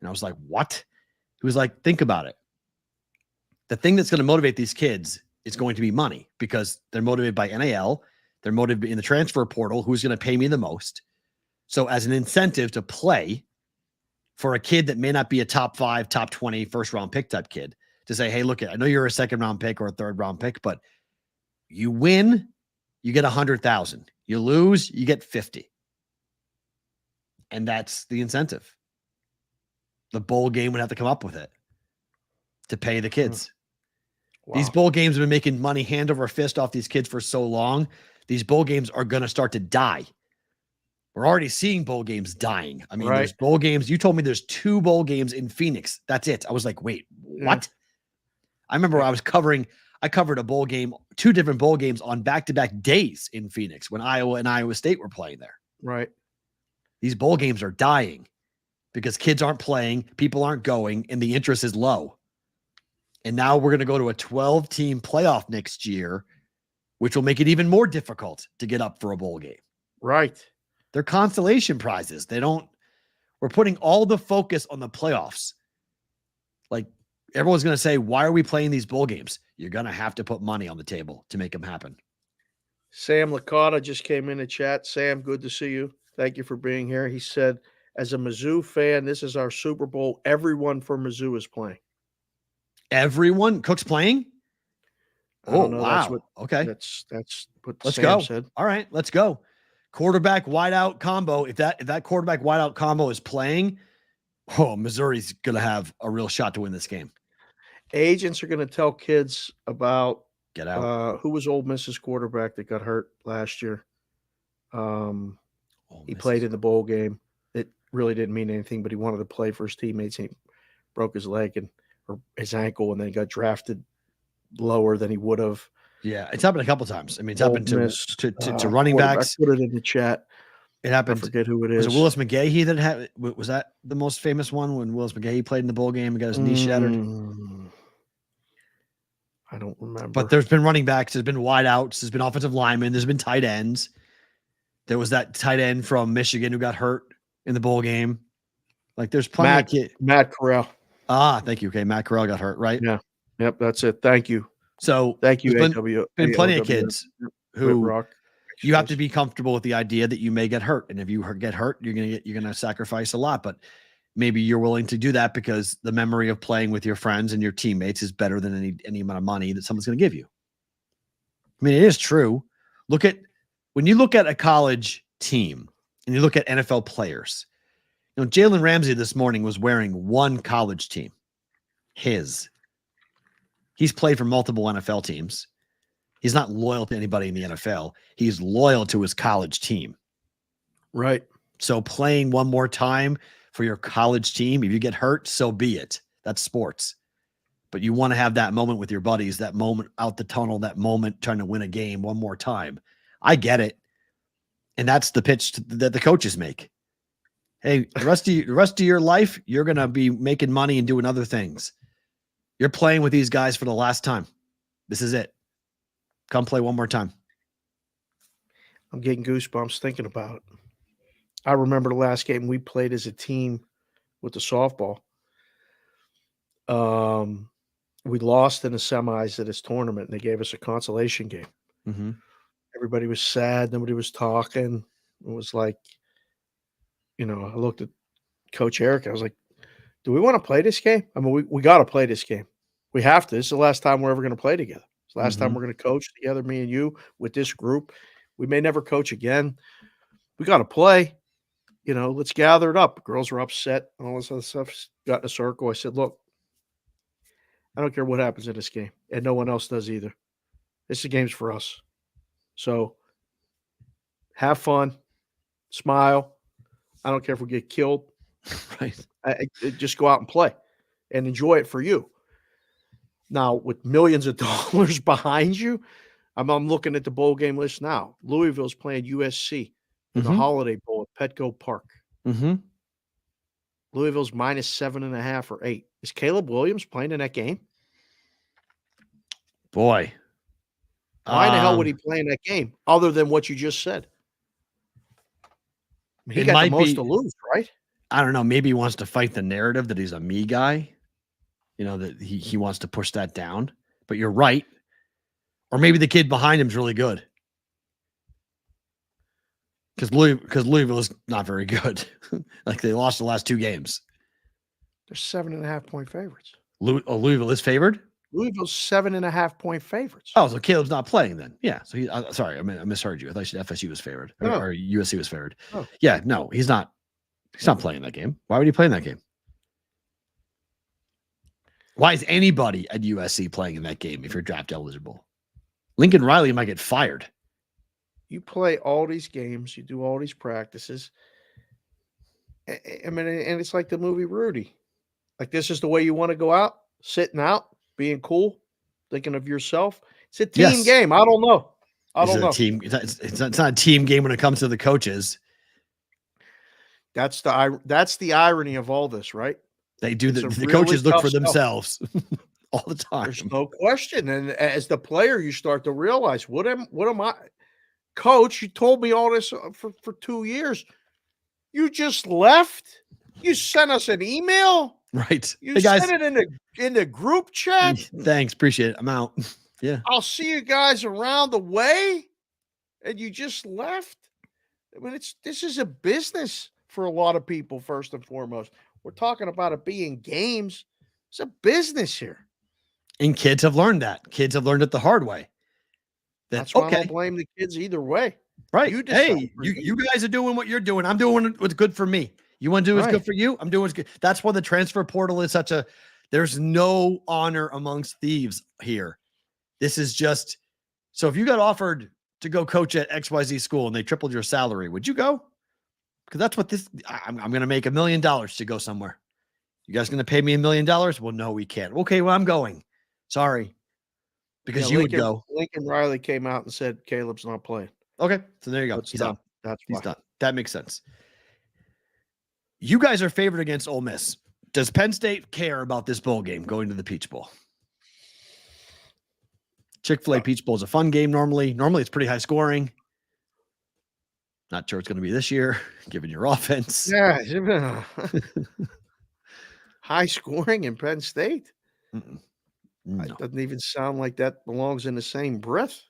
And I was like, what? He was like, think about it. The thing that's going to motivate these kids is going to be money because they're motivated by NIL. They're motivated in the transfer portal. Who's going to pay me the most? So as an incentive to play for a kid that may not be a top 5, top 20, first round pick type kid to say, hey, look, I know you're a second round pick or a third round pick, but you win, you get 100,000. You lose, you get 50. And that's the incentive. The bowl game would have to come up with it to pay the kids. Wow. These bowl games have been making money hand over fist off these kids for so long. These bowl games are going to start to die. We're already seeing bowl games dying. I mean, There's bowl games. You told me there's 2 bowl games in Phoenix. That's it. I was like, wait, what? I remember I covered a bowl game, 2 different bowl games on back-to-back days in Phoenix when Iowa and Iowa State were playing there. Right. These bowl games are dying because kids aren't playing, people aren't going, and the interest is low. And now we're going to go to a 12-team playoff next year, which will make it even more difficult to get up for a bowl game. Right. They're consolation prizes. We're putting all the focus on the playoffs. Like everyone's going to say, why are we playing these bowl games? You're going to have to put money on the table to make them happen. Sam Licata just came in the chat. Sam, good to see you. Thank you for being here. He said, as a Mizzou fan, this is our Super Bowl. Everyone for Mizzou is playing. Everyone, Cook's playing. I don't know. Wow. Okay. That's what Let's Sam go. said. All right, let's go. Quarterback wideout combo. If that quarterback wideout combo is playing, Missouri's gonna have a real shot to win this game. Agents are going to tell kids about Get out. who was Ole Miss's quarterback that got hurt last year. He played in the bowl game. It really didn't mean anything, but he wanted to play for his teammates. And he broke his leg or his ankle, and then got drafted lower than he would have. Yeah, it's happened a couple times. I mean, it's happened to running quarterback. backs. Put it in the chat. It happened. I forget who it is. Was it Willis McGahee that had? Was that the most famous one when Willis McGahee played in the bowl game and got his knee shattered? I don't remember. But there's been running backs, there's been wideouts, there's been offensive linemen, there's been tight ends. There was that tight end from Michigan who got hurt in the bowl game. Like there's plenty of kids. Matt Corral. Thank you. Okay, Matt Corral got hurt, right? Yeah. Yep, that's it. Thank you. So thank you. There's been plenty of kids who you have to be comfortable with the idea that you may get hurt, and if you get hurt, you're gonna sacrifice a lot. But maybe you're willing to do that because the memory of playing with your friends and your teammates is better than any amount of money that someone's going to give you. I mean, it is true. When you look at a college team and you look at NFL players, Jalen Ramsey this morning was wearing one college team. He's played for multiple NFL teams. He's not loyal to anybody in the NFL. He's loyal to his college team. Right. So playing one more time for your college team, if you get hurt, so be it. That's sports. But you want to have that moment with your buddies, that moment out the tunnel, that moment trying to win a game one more time. I get it. And that's the pitch that the coaches make. Hey, the rest of your life, you're going to be making money and doing other things. You're playing with these guys for the last time. This is it. Come play one more time. I'm getting goosebumps thinking about it. I remember the last game we played as a team with the softball. We lost in the semis of this tournament, and they gave us a consolation game. Mm-hmm. Everybody was sad. Nobody was talking. It was like, I looked at Coach Eric. I was like, do we want to play this game? I mean, we got to play this game. We have to. This is the last time we're ever going to play together. It's the last time we're going to coach together, me and you, with this group. We may never coach again. We got to play. Let's gather it up. The girls were upset. All this other stuff. Got in a circle. I said, look, I don't care what happens in this game. And no one else does either. This game's for us. So have fun. Smile. I don't care if we get killed. Right. Just go out and play and enjoy it for you. Now, with millions of dollars behind you, I'm looking at the bowl game list now. Louisville's playing USC in the Holiday Bowl at Petco Park. Mm-hmm. Louisville's -7.5 or 8. Is Caleb Williams playing in that game? Boy. Why in the hell would he play in that game other than what you just said? He got the most to lose, right? I don't know. Maybe he wants to fight the narrative that he's a me guy. That he wants to push that down. But you're right. Or maybe the kid behind him is really good. Because Louisville is not very good. Like they lost the last 2 games. They're 7.5-point favorites. Louisville is favored? Louisville's 7.5-point favorites. Oh, so Caleb's not playing then. Yeah. So sorry, I misheard you. I thought FSU was favored or USC was favored. Oh. Yeah, no, he's not. He's not playing that game. Why would he play in that game? Why is anybody at USC playing in that game if you're draft eligible? Lincoln Riley might get fired. You play all these games. You do all these practices. I mean, and it's like the movie Rudy. Like this is the way you want to go out, sitting out, being cool, thinking of yourself. It's a team game. I don't know. I don't know. It's not a team game when it comes to the coaches. That's the irony of all this, right? They do the coaches look for themselves all the time. There's no question. And as the player, you start to realize, what am I? Coach, you told me all this for 2 years. You just left. You sent us an email. Right. You sent it in the group chat. Thanks. Appreciate it. I'm out. Yeah. I'll see you guys around the way. And you just left. I mean, this is a business for a lot of people, first and foremost. We're talking about it being games. It's a business here. And kids have learned that. Kids have learned it the hard way. That's why I don't blame the kids either way. Right. You decide hey, you guys are doing what you're doing. I'm doing what's good for me. You want to do what's good for you? I'm doing what's good. That's why the transfer portal is there's no honor amongst thieves here. This is just, so if you got offered to go coach at XYZ school and they tripled your salary, would you go? Because that's what I'm going to make $1 million to go somewhere. You guys going to pay me $1 million? Well, no, we can't. Okay, well, I'm going. Sorry. Because you would go. Lincoln Riley came out and said Caleb's not playing. Okay, so there you go. He's done. He's done. That makes sense. You guys are favored against Ole Miss. Does Penn State care about this bowl game going to the Peach Bowl? Chick-fil-A Peach Bowl is a fun game normally. Normally, it's pretty high scoring. Not sure it's going to be this year, given your offense. Yeah. High scoring in Penn State? No. It doesn't even sound like that belongs in the same breath.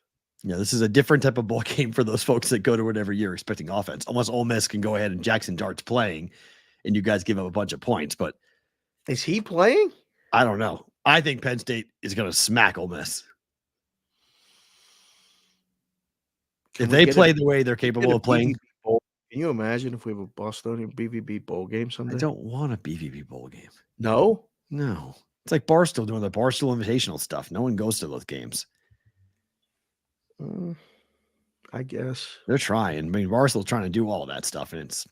Yeah, this is a different type of ball game for those folks that go to it every year expecting offense. Unless Ole Miss can go ahead and Jackson Dart's playing and you guys give up a bunch of points. But is he playing? I don't know. I think Penn State is going to smack Ole Miss. If they play the way they're capable of playing. Can you imagine if we have a Bostonian BvB bowl game someday? I don't want a BvB bowl game. No? No. It's like Barstool doing the Barstool Invitational stuff. No one goes to those games. I guess. They're trying. I mean, Barstool's trying to do all that stuff, and it's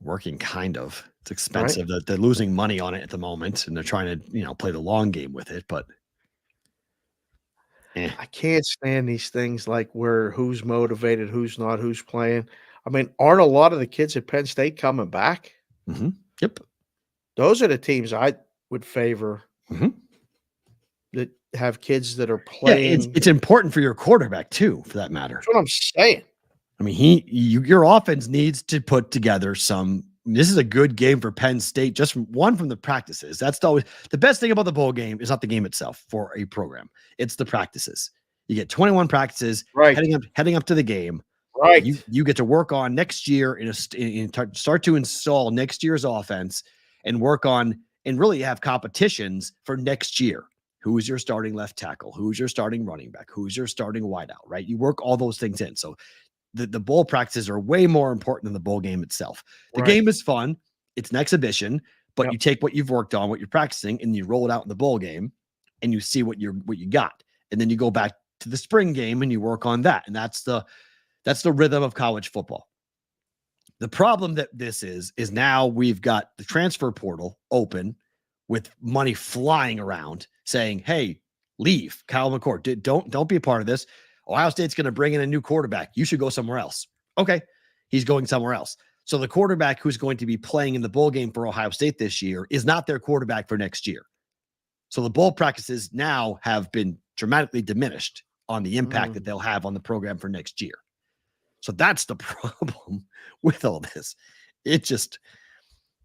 working kind of. It's expensive. Right. They're losing money on it at the moment, and they're trying to, play the long game with it, but I can't stand these things like where who's motivated, who's not, who's playing. I mean, aren't a lot of the kids at Penn State coming back? Mm-hmm. Yep. Those are the teams I would favor that have kids that are playing. Yeah, it's important for your quarterback too, for that matter. That's what I'm saying. I mean, your offense needs to put together some. This is a good game for Penn State, just from the practices. That's the best thing about the bowl game is not the game itself for a program. It's the practices. You get 21 practices heading up to the game. Right. You get to work on next year start to install next year's offense and work on and really have competitions for next year. Who is your starting left tackle? Who's your starting running back? Who's your starting wideout, right? You work all those things in. So the bowl practices are way more important than the bowl game itself. The game is fun. It's an exhibition, but you take what you've worked on, what you're practicing, and you roll it out in the bowl game and you see what you got. And then you go back to the spring game and you work on that. And that's the rhythm of college football. The problem that this is now we've got the transfer portal open with money flying around saying, hey, leave Kyle McCord. Don't be a part of this. Ohio State's going to bring in a new quarterback. You should go somewhere else. Okay. He's going somewhere else. So the quarterback who's going to be playing in the bowl game for Ohio State this year is not their quarterback for next year. So the bowl practices now have been dramatically diminished on the impact that they'll have on the program for next year. So that's the problem with all this. It just,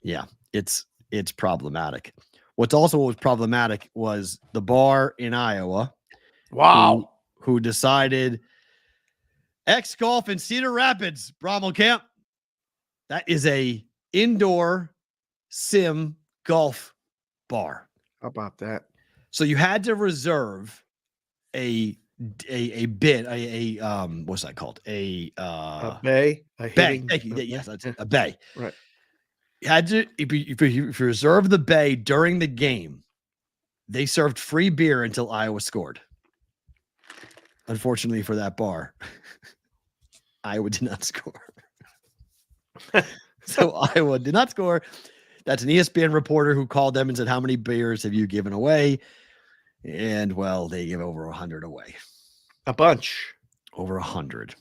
it's problematic. What was problematic was the bar in Iowa. Wow. Who decided X Golf in Cedar Rapids, Brommel Camp. That is a indoor sim golf bar. How about that? So you had to reserve a bid, what's that called? A bay. Bay. Thank you. Yes, that's a bay. Right. You had to, if you reserve the bay during the game, they served free beer until Iowa scored. Unfortunately for that bar, Iowa did not score. So Iowa did not score. That's an ESPN reporter who called them and said, how many beers have you given away? And, well, they give over 100 away. A bunch. Over 100.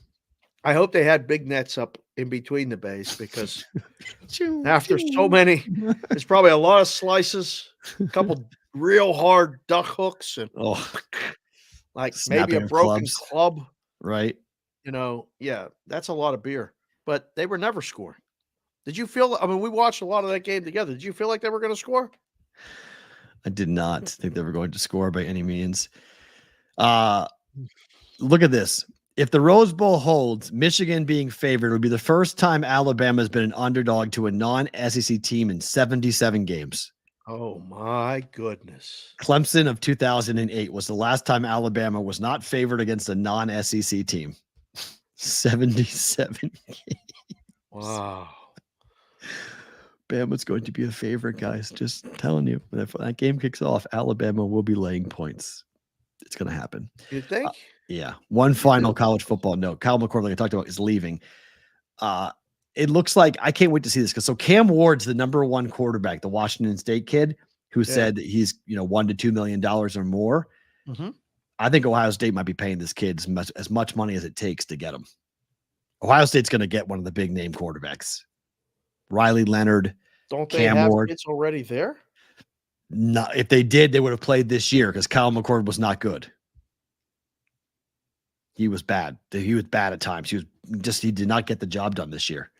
I hope they had big nets up in between the bays because after so many, there's probably a lot of slices, a couple real hard duck hooks, and maybe a broken club. Right. That's a lot of beer. But they were never scoring. Did you feel? I mean, we watched a lot of that game together. Did you feel like they were going to score? I did not think they were going to score by any means. Look at this. If the Rose Bowl holds, Michigan being favored would be the first time Alabama has been an underdog to a non-SEC team in 77 games. Oh my goodness. Clemson of 2008 was the last time Alabama was not favored against a non-SEC team. 77 games. Wow. Bama's going to be a favorite, guys. Just telling you. If that game kicks off, Alabama will be laying points. It's going to happen. You think? Yeah. One final college football note. Kyle McCord, like I talked about, is leaving. It looks like I can't wait to see this because Cam Ward's the number one quarterback, the Washington State kid who said that he's $1 to $2 million or more. Mm-hmm. I think Ohio State might be paying this kid as much money as it takes to get him. Ohio State's going to get one of the big name quarterbacks. Riley Leonard. Don't they Cam have Ward. kids already there? No, if they did, they would have played this year because Kyle McCord was not good. He was bad. He was bad at times. He did not get the job done this year.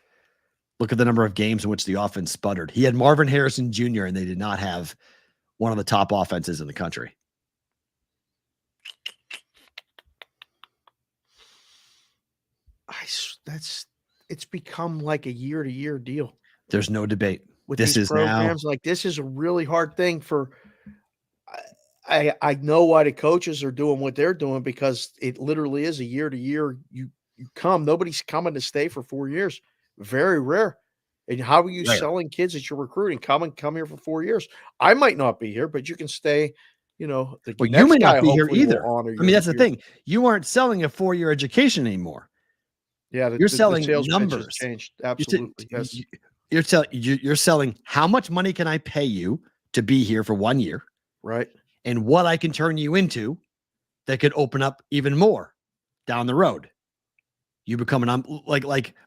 Look at the number of games in which the offense sputtered. He had Marvin Harrison Jr., and they did not have one of the top offenses in the country. It's become like a year-to-year deal. There's no debate. With this these is programs, now, like this is a really hard thing for. I know why the coaches are doing what they're doing because it literally is a year-to-year. You come, nobody's coming to stay for 4 years. Very rare. And how are you selling kids that you're recruiting? Come here for 4 years. I might not be here, but you can stay. You may not be here either. I mean, that's the thing. You aren't selling a 4-year education anymore. Yeah, you're selling the sales numbers. Changed. Absolutely. You're selling how much money can I pay you to be here for 1 year, right? And what I can turn you into that could open up even more down the road. You become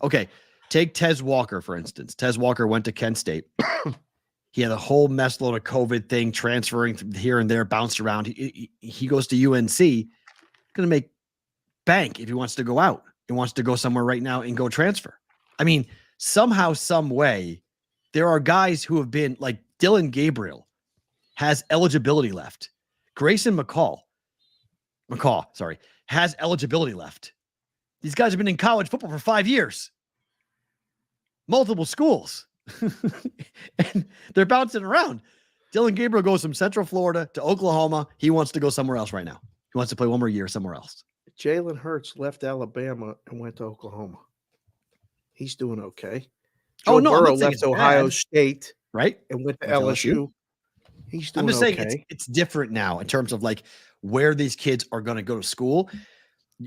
okay. Take Tez Walker, for instance. Tez Walker went to Kent State. He had a whole mess load of COVID thing transferring here and there, bounced around. He goes to UNC, going to make bank if he wants to go out. He wants to go somewhere right now and go transfer. I mean, somehow, some way, there are guys who have been like Dylan Gabriel has eligibility left. Grayson McCall, has eligibility left. These guys have been in college football for 5 years. Multiple schools. And they're bouncing around. Dylan Gabriel goes from Central Florida to Oklahoma. He wants to go somewhere else right now. He wants to play one more year somewhere else. Jalen Hurts left Alabama and went to Oklahoma. He's doing okay. Joe Burrow left Ohio State, right, and went to LSU. He's doing I'm just okay. saying it's different now in terms of like where these kids are going to go to school.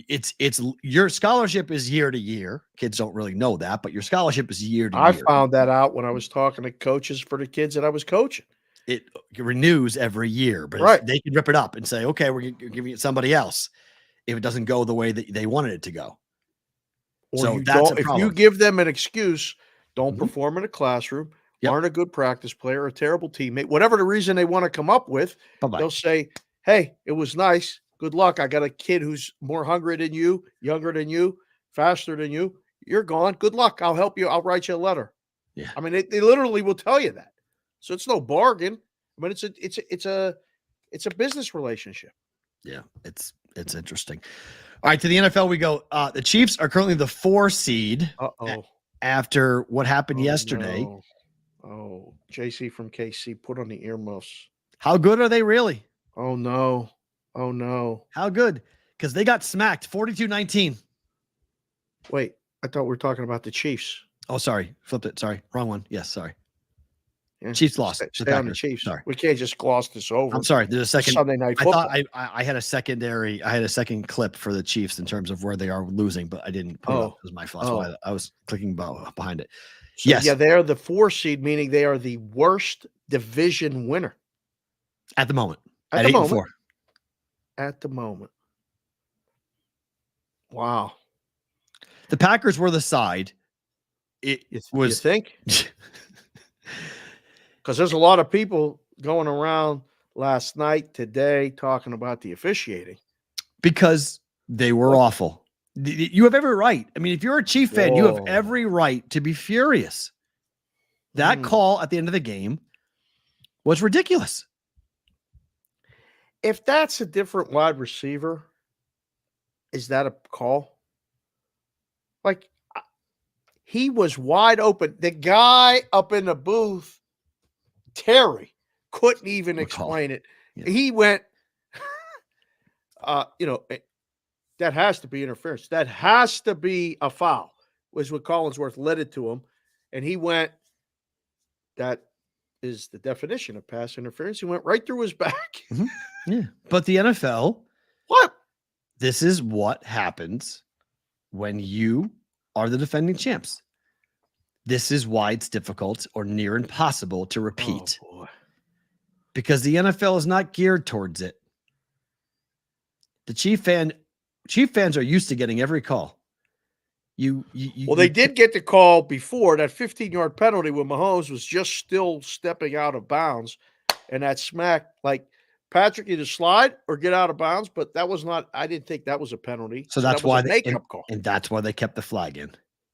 It's your scholarship is year to year. Kids don't really know that, but your scholarship is year to year. I found that out when I was talking to coaches for the kids that I was coaching. It renews every year, but they can rip it up and say, okay, we're giving it somebody else if it doesn't go the way that they wanted it to go. Or so that's a problem. If you give them an excuse, don't perform in a classroom, aren't a good practice player, a terrible teammate, whatever the reason they want to come up with, they'll say, hey, it was nice. Good luck. I got a kid who's more hungry than you, younger than you, faster than you. You're gone. Good luck. I'll help you. I'll write you a letter. Yeah. I mean, they literally will tell you that. So it's no bargain. I mean, it's a business relationship. Yeah, it's interesting. All right, to the NFL we go. The Chiefs are currently the 4 seed after what happened yesterday. No. Oh, JC from KC, put on the earmuffs. How good are they really? Oh, no. Oh, no. How good? Because they got smacked 42-19. Wait, I thought we were talking about the Chiefs. Oh, sorry. Flipped it. Sorry. Wrong one. Yes, sorry. Yeah. Chiefs lost. Stay on the Chiefs. Sorry. We can't just gloss this over. I'm sorry. There's a second Sunday night football. I thought I had a second clip for the Chiefs in terms of where they are losing, but I didn't put it up. It was my fault. That's why I was clicking behind it. So, yes. Yeah, they are the 4 seed, meaning they are the worst division winner. At the moment. At 8-4. At the moment. Wow. The Packers were the side. You think? Because there's a lot of people going around last night, today, talking about the officiating. Because they were awful. You have every right. I mean, if you're a Chief fan, you have every right to be furious. That call at the end of the game was ridiculous. If that's a different wide receiver, is that a call? Like, he was wide open. The guy up in the booth, Terry, couldn't even Recall. explain it. Yeah. He went, that has to be interference. That has to be a foul, was what Collinsworth led it to him. And he went, that is the definition of pass interference. He went right through his back. Mhm. Yeah. But the NFL, What? this is what happens when you are the defending champs. This is why it's difficult or near impossible to repeat. Oh, boy. Because the NFL is not geared towards it. The Chief fans are used to getting every call. Well, they did get the call before that 15-yard penalty when Mahomes was just still stepping out of bounds, and that smack, like Patrick either slide or get out of bounds, but that was not. I didn't think that was a penalty. So that's that was why a makeup call, and that's why they kept the flag in.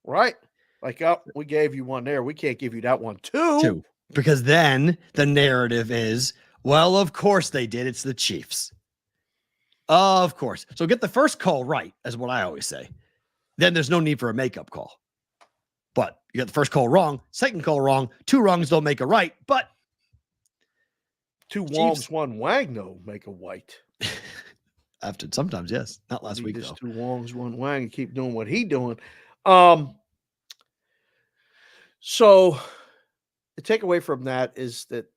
right? Like, oh, we gave you one there. We can't give you that one too. Because then the narrative is, well, of course they did. It's the Chiefs. Of course. So get the first call right, is what I always say. Then there's no need for a makeup call. But you got the first call wrong, second call wrong, 2 wrongs don't make a right. But 2 wongs, 1 wang, though, make a white. After sometimes, yes. Not last week, just though. 2 wongs, 1 wang, and keep doing what he doing. So the takeaway from that is that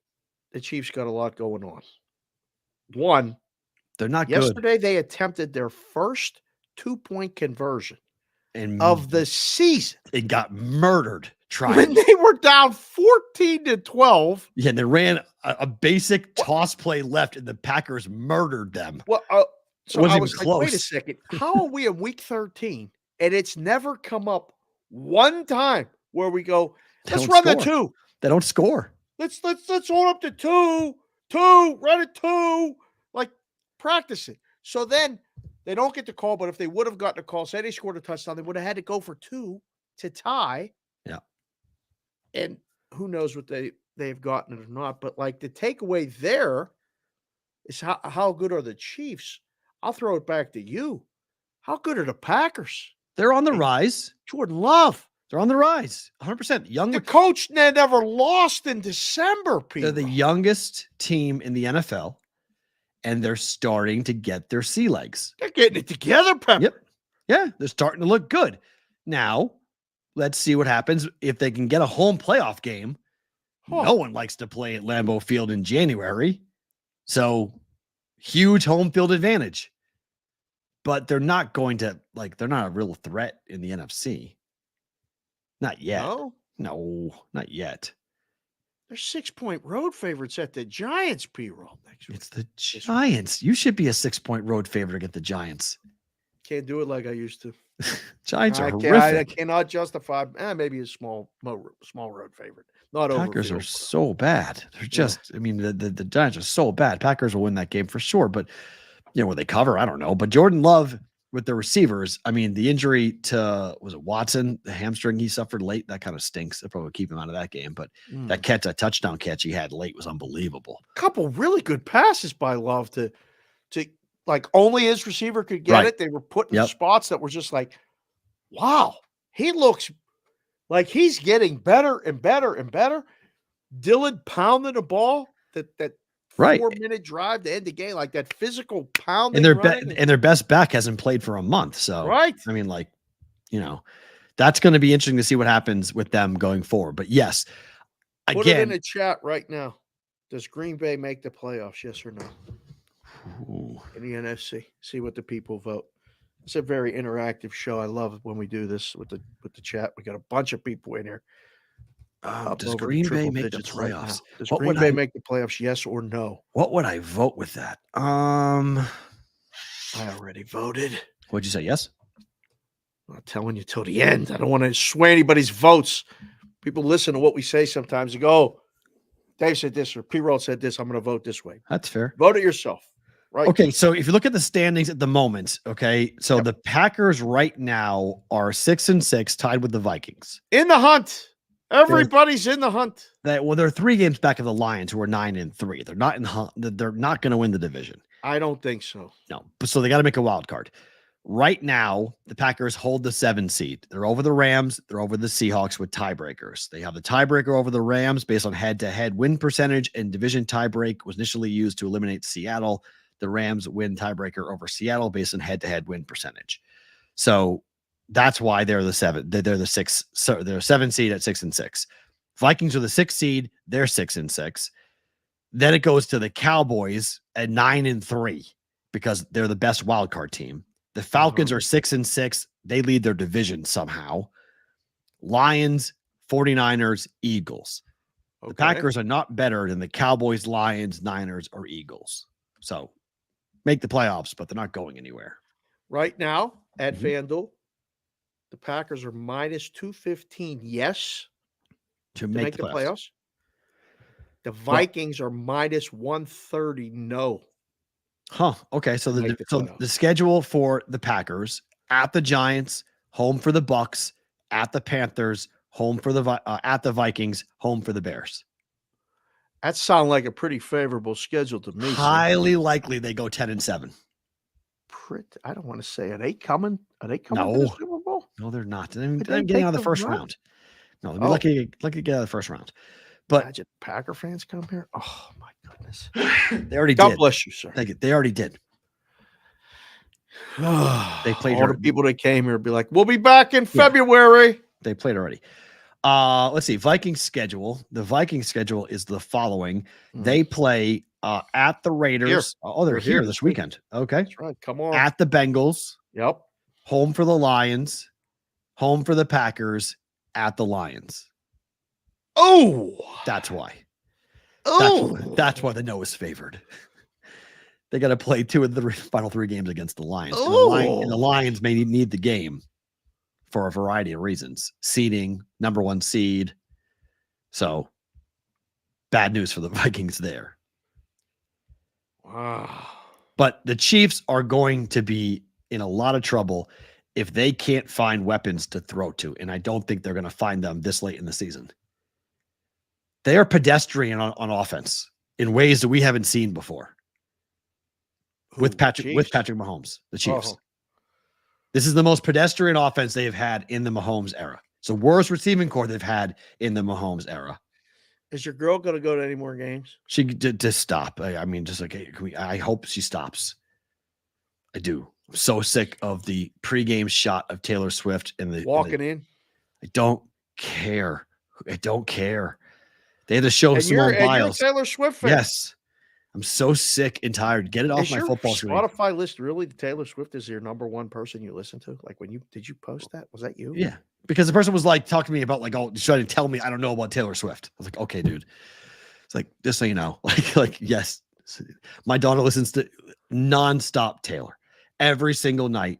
the Chiefs got a lot going on. One, they're not yesterday good. They attempted their first 2-point conversion And of the season. It got murdered trying. When they were down 14-12. Yeah, and they ran a basic toss play left, and the Packers murdered them. Well, so wasn't I even was like, close. wait a second. How are we in week 13? And it's never come up one time where we go, let's run the 2. They don't score. Let's hold up to 2, run it 2, like practice it. So then they don't get the call, but if they would have gotten a call, say they scored a touchdown, they would have had to go for 2 to tie. Yeah. And who knows what they've gotten it or not. But like the takeaway there is how good are the Chiefs? I'll throw it back to you. How good are the Packers? They're on the rise. Jordan Love. They're on the rise. 100%. The coach never lost in December, Peter. They're the youngest team in the NFL, and they're starting to get their sea legs. They're getting it together, Pepper. Yep. Yeah, they're starting to look good. Now, let's see what happens if they can get a home playoff game. No one likes to play at Lambeau Field in January. So, huge home field advantage. But they're not going to, they're not a real threat in the NFC. Not yet. No, not yet. They're 6-point road favorites at the Giants, Perrault. It's the Giants. You should be a 6-point road favorite against the Giants. Can't do it like I used to. Giants are horrific. I cannot justify. Maybe a small road favorite. Not over. Packers are so bad. They're just. I mean, the Giants are so bad. Packers will win that game for sure. But will they cover? I don't know. But Jordan Love with the receivers. I mean, the injury to Watson, the hamstring he suffered late, that kind of stinks. They'll probably keep him out of that game. But that touchdown catch he had late was unbelievable. A couple really good passes by Love to like only his receiver could get it. They were put in spots that were just like, wow, he looks like he's getting better and better and better. Dillon pounded the ball that 4-minute drive to end the game, like that physical pounding. And their best back hasn't played for a month. So I mean, that's going to be interesting to see what happens with them going forward. But yes, put it in the chat right now. Does Green Bay make the playoffs? Yes or no? Ooh. In the NFC. See what the people vote. It's a very interactive show. I love when we do this with the chat. We got a bunch of people in here. Does Green Bay make the playoffs? Right, does Green Bay make the playoffs? Yes or no? What would I vote with that? I already voted. What'd you say? Yes. I'm not telling you till the end. I don't want to sway anybody's votes. People listen to what we say sometimes. They go, oh, Dave said this or Perrault said this. I'm going to vote this way. That's fair. Vote it yourself. Right. Okay. So if you look at the standings at the moment, okay. So the Packers right now are 6-6, tied with the Vikings. In the hunt. Everybody's in the hunt. They're 3 games back of the Lions, who are 9-3. They're not in the hunt. They're not going to win the division. I don't think so. No. So they got to make a wild card. Right now, the Packers hold the 7 seed. They're over the Rams. They're over the Seahawks with tiebreakers. They have the tiebreaker over the Rams based on head-to-head win percentage, and division tiebreak was initially used to eliminate Seattle. The Rams win tiebreaker over Seattle based on head-to-head win percentage. So that's why they're the 7. They're the 6. So they're 7 seed at 6-6. Vikings are the 6 seed. They're 6-6. Then it goes to the Cowboys at 9-3 because they're the best wild card team. The Falcons are 6-6. They lead their division somehow. Lions, 49ers, Eagles. Okay. The Packers are not better than the Cowboys, Lions, Niners, or Eagles. So make the playoffs, but they're not going anywhere. Right now at FanDuel, the Packers are minus 215. Yes. To make the playoffs. The Vikings are minus 130. No. Huh. Okay. So the schedule for the Packers: at the Giants, home for the Bucks; at the Panthers, home for the at the Vikings, home for the Bears. That sounds like a pretty favorable schedule to me. Highly likely they go 10-7. I don't want to say. Are they coming? Are they coming no. to the Super Bowl? No, they're not. They're getting out of the first round. No, they'll be lucky to get out of the first round. But imagine Packer fans come here. Oh my goodness. They already God did. Bless you, sir. They already did. They played all the people that came here be like, we'll be back in February. They played already. Let's see. Vikings schedule. The Vikings schedule is the following. They play at the Raiders. Oh, they're here this weekend. Okay. That's right. Come on. At the Bengals. Yep. Home for the Lions. Home for the Packers. At the Lions. Oh, that's why. Oh, that's why the no is favored. They got to play 2 of the final 3 games against the Lions. And the Lions may need the game for a variety of reasons. Seeding, number 1 seed. So bad news for the Vikings there. Wow. But the Chiefs are going to be in a lot of trouble if they can't find weapons to throw to. And I don't think they're going to find them this late in the season. They are pedestrian on offense in ways that we haven't seen before. With Patrick Mahomes, the Chiefs. This is the most pedestrian offense they have had in the Mahomes era. It's the worst receiving core they've had in the Mahomes era. Is your girl going to go to any more games? She did just stop. I mean, just like, I hope she stops. I do. I'm so sick of the pregame shot of Taylor Swift and the walking in. I don't care. I don't care. They had to show Simone Biles. You're a Taylor Swift fan. Yes. I'm so sick and tired. Get it off my football screen. Spotify list really Taylor Swift is your number 1 person you listen to? Like did you post that? Was that you? Yeah. Because the person was like talking to me about trying to tell me I don't know about Taylor Swift. I was like, okay, dude. It's like, just so you know, like yes. My daughter listens to nonstop Taylor. Every single night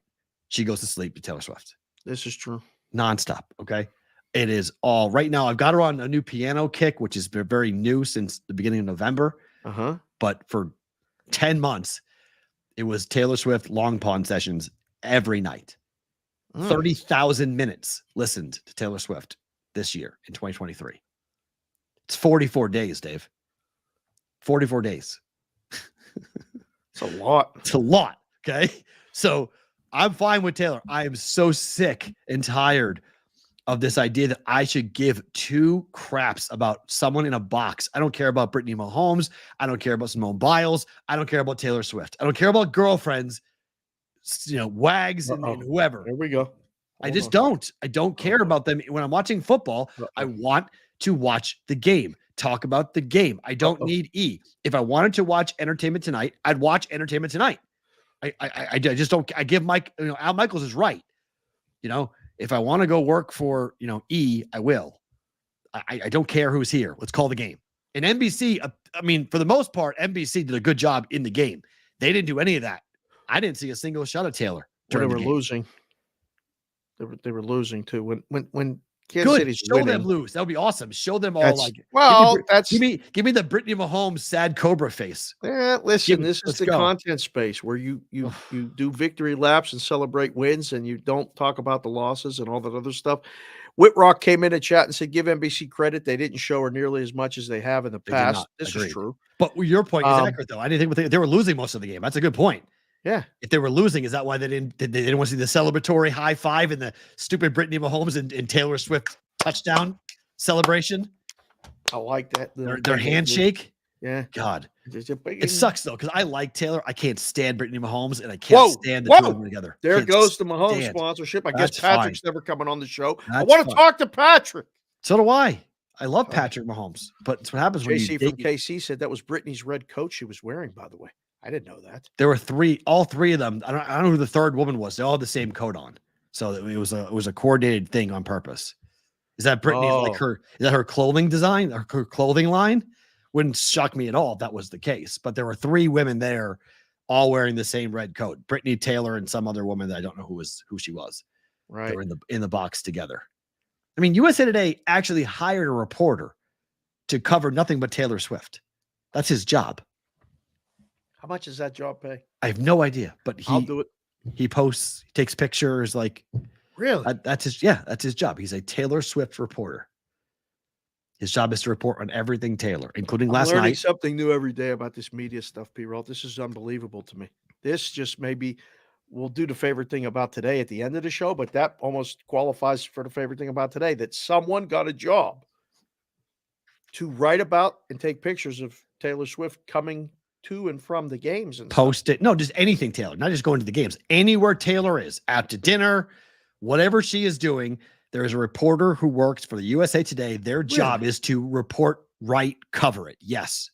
she goes to sleep to Taylor Swift. This is true. Nonstop. Okay. It is all right now. I've got her on a new piano kick, which has been very new since the beginning of November. But for 10 months, it was Taylor Swift long pond sessions every night. 30,000 minutes listened to Taylor Swift this year in 2023. It's 44 days, Dave. 44 days. It's a lot. It's a lot. Okay. So I'm fine with Taylor. I am so sick and tired of this idea that I should give 2 craps about someone in a box. I don't care about Brittany Mahomes. I don't care about Simone Biles. I don't care about Taylor Swift. I don't care about girlfriends, wags and whoever. There we go. I just don't. I don't care about them. When I'm watching football, I want to watch the game, talk about the game. I don't need E. If I wanted to watch Entertainment Tonight, I'd watch Entertainment Tonight. I just don't. I give Mike, Al Michaels is right. If I want to go work for, E, I will. I don't care who's here. Let's call the game. And NBC, for the most part, NBC did a good job in the game. They didn't do any of that. I didn't see a single shot of Taylor. They were losing. They were losing too. When Kansas City's winning, them lose. That would be awesome. Show them all give me the Brittany Mahomes sad cobra face. Yeah, listen, this is the content space where you do victory laps and celebrate wins, and you don't talk about the losses and all that other stuff. Whitrock came in and chat and said, give NBC credit. They didn't show her nearly as much as they have in the past. This is true. But your point is accurate, though. I didn't think they were losing most of the game. That's a good point. Yeah. If they were losing, is that why they didn't want to see the celebratory high five and the stupid Brittany Mahomes and Taylor Swift touchdown celebration? I like that. Their handshake. Yeah. God. It sucks though, because I like Taylor. I can't stand Brittany Mahomes, and I can't stand the two of them together. There Can't goes the Mahomes stand. sponsorship. I That's guess Patrick's fine. never coming on the show. I That's want to fine. talk to Patrick. So do I. I love Patrick Mahomes, but it's what happens when JC you from KC said that was Brittany's red coat she was wearing, by the way. I didn't know that. There were all three of them. I don't know who the third woman was. They all had the same coat on. So it was a coordinated thing on purpose. Is that Brittany's is that her clothing design, her clothing line? Wouldn't shock me at all if that was the case. But there were three women there all wearing the same red coat. Brittany, Taylor, and some other woman that I don't know who she was. Right. They were in the box together. I mean, USA Today actually hired a reporter to cover nothing but Taylor Swift. That's his job. How much does that job pay? I have no idea, but I'll do it. He posts, he takes pictures, like really. That's his job. He's a Taylor Swift reporter. His job is to report on everything Taylor, including last night. Learning something new every day about this media stuff, Perrault. This is unbelievable to me. This just maybe we'll do the favorite thing about today at the end of the show, but that almost qualifies for the favorite thing about today, that someone got a job to write about and take pictures of Taylor Swift coming to and from the games and post it. No, just anything Taylor, not just going to the games. Anywhere Taylor is, out to dinner, whatever she is doing, there is a reporter who works for the USA Today. Their job is to report, write, cover it. Yes.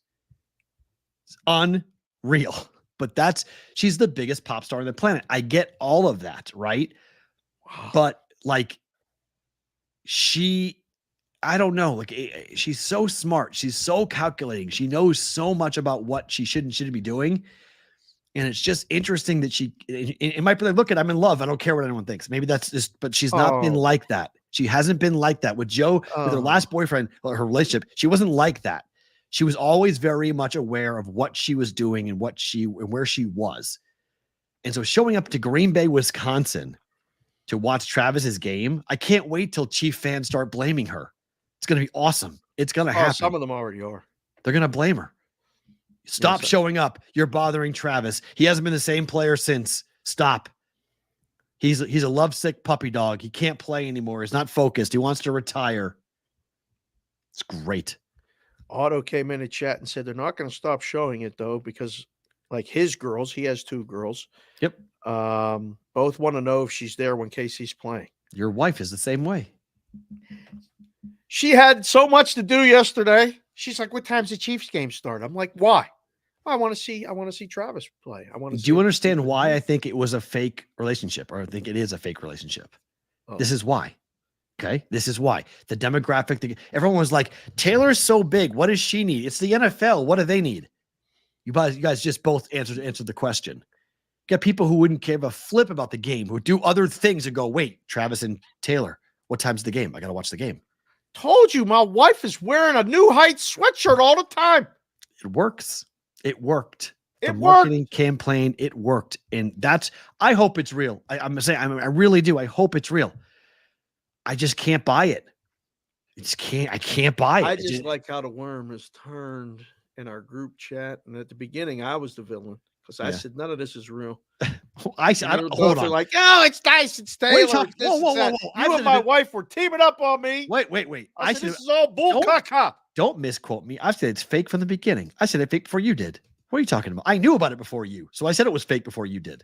It's unreal. But she's the biggest pop star on the planet. I get all of that, right? Wow. But like I don't know. Like she's so smart. She's so calculating. She knows so much about what she shouldn't be doing. And it's just interesting that it might be like, look, I'm in love. I don't care what anyone thinks. Maybe that's just, but she's not been like that. She hasn't been like that with Joe, with her last boyfriend, her relationship. She wasn't like that. She was always very much aware of what she was doing and where she was. And so showing up to Green Bay, Wisconsin to watch Travis's game, I can't wait till Chief fans start blaming her. It's going to be awesome. It's going to happen. Some of them already are. They're going to blame her. Stop showing up. You're bothering Travis. He hasn't been the same player since. Stop. He's a lovesick puppy dog. He can't play anymore. He's not focused. He wants to retire. It's great. Otto came in a chat and said they're not going to stop showing it though, because like his girls, he has two girls. Yep. Both want to know if she's there when Casey's playing. Your wife is the same way. She had so much to do yesterday. She's like, "What time's the Chiefs game start?" I'm like, "Why?" I want to see Travis play. Do you understand why I think it was a fake relationship, or I think it is a fake relationship? This is why. Okay, this is why. The demographic thing. Everyone was like, "Taylor's so big. What does she need? It's the NFL. What do they need?" You guys just both answered the question. Get people who wouldn't give a flip about the game, who do other things and go, "Wait, Travis and Taylor, what time's the game? I got to watch the game." Told you, my wife is wearing a New Heights sweatshirt all the time. It works. It worked. The marketing campaign, it worked. And I hope it's real. I'm saying, I really do. I hope it's real. I just can't buy it. I can't buy it. I just like how the worm has turned in our group chat. And at the beginning, I was the villain because I said, none of this is real. I don't hold on. Like, oh, it's nice. It's Taylor. Whoa. You and my wife were teaming up on me. Wait. I said, this is all bull caca. Don't misquote me. I said it's fake from the beginning. I said it fake before you did. What are you talking about? I knew about it before you. So I said it was fake before you did.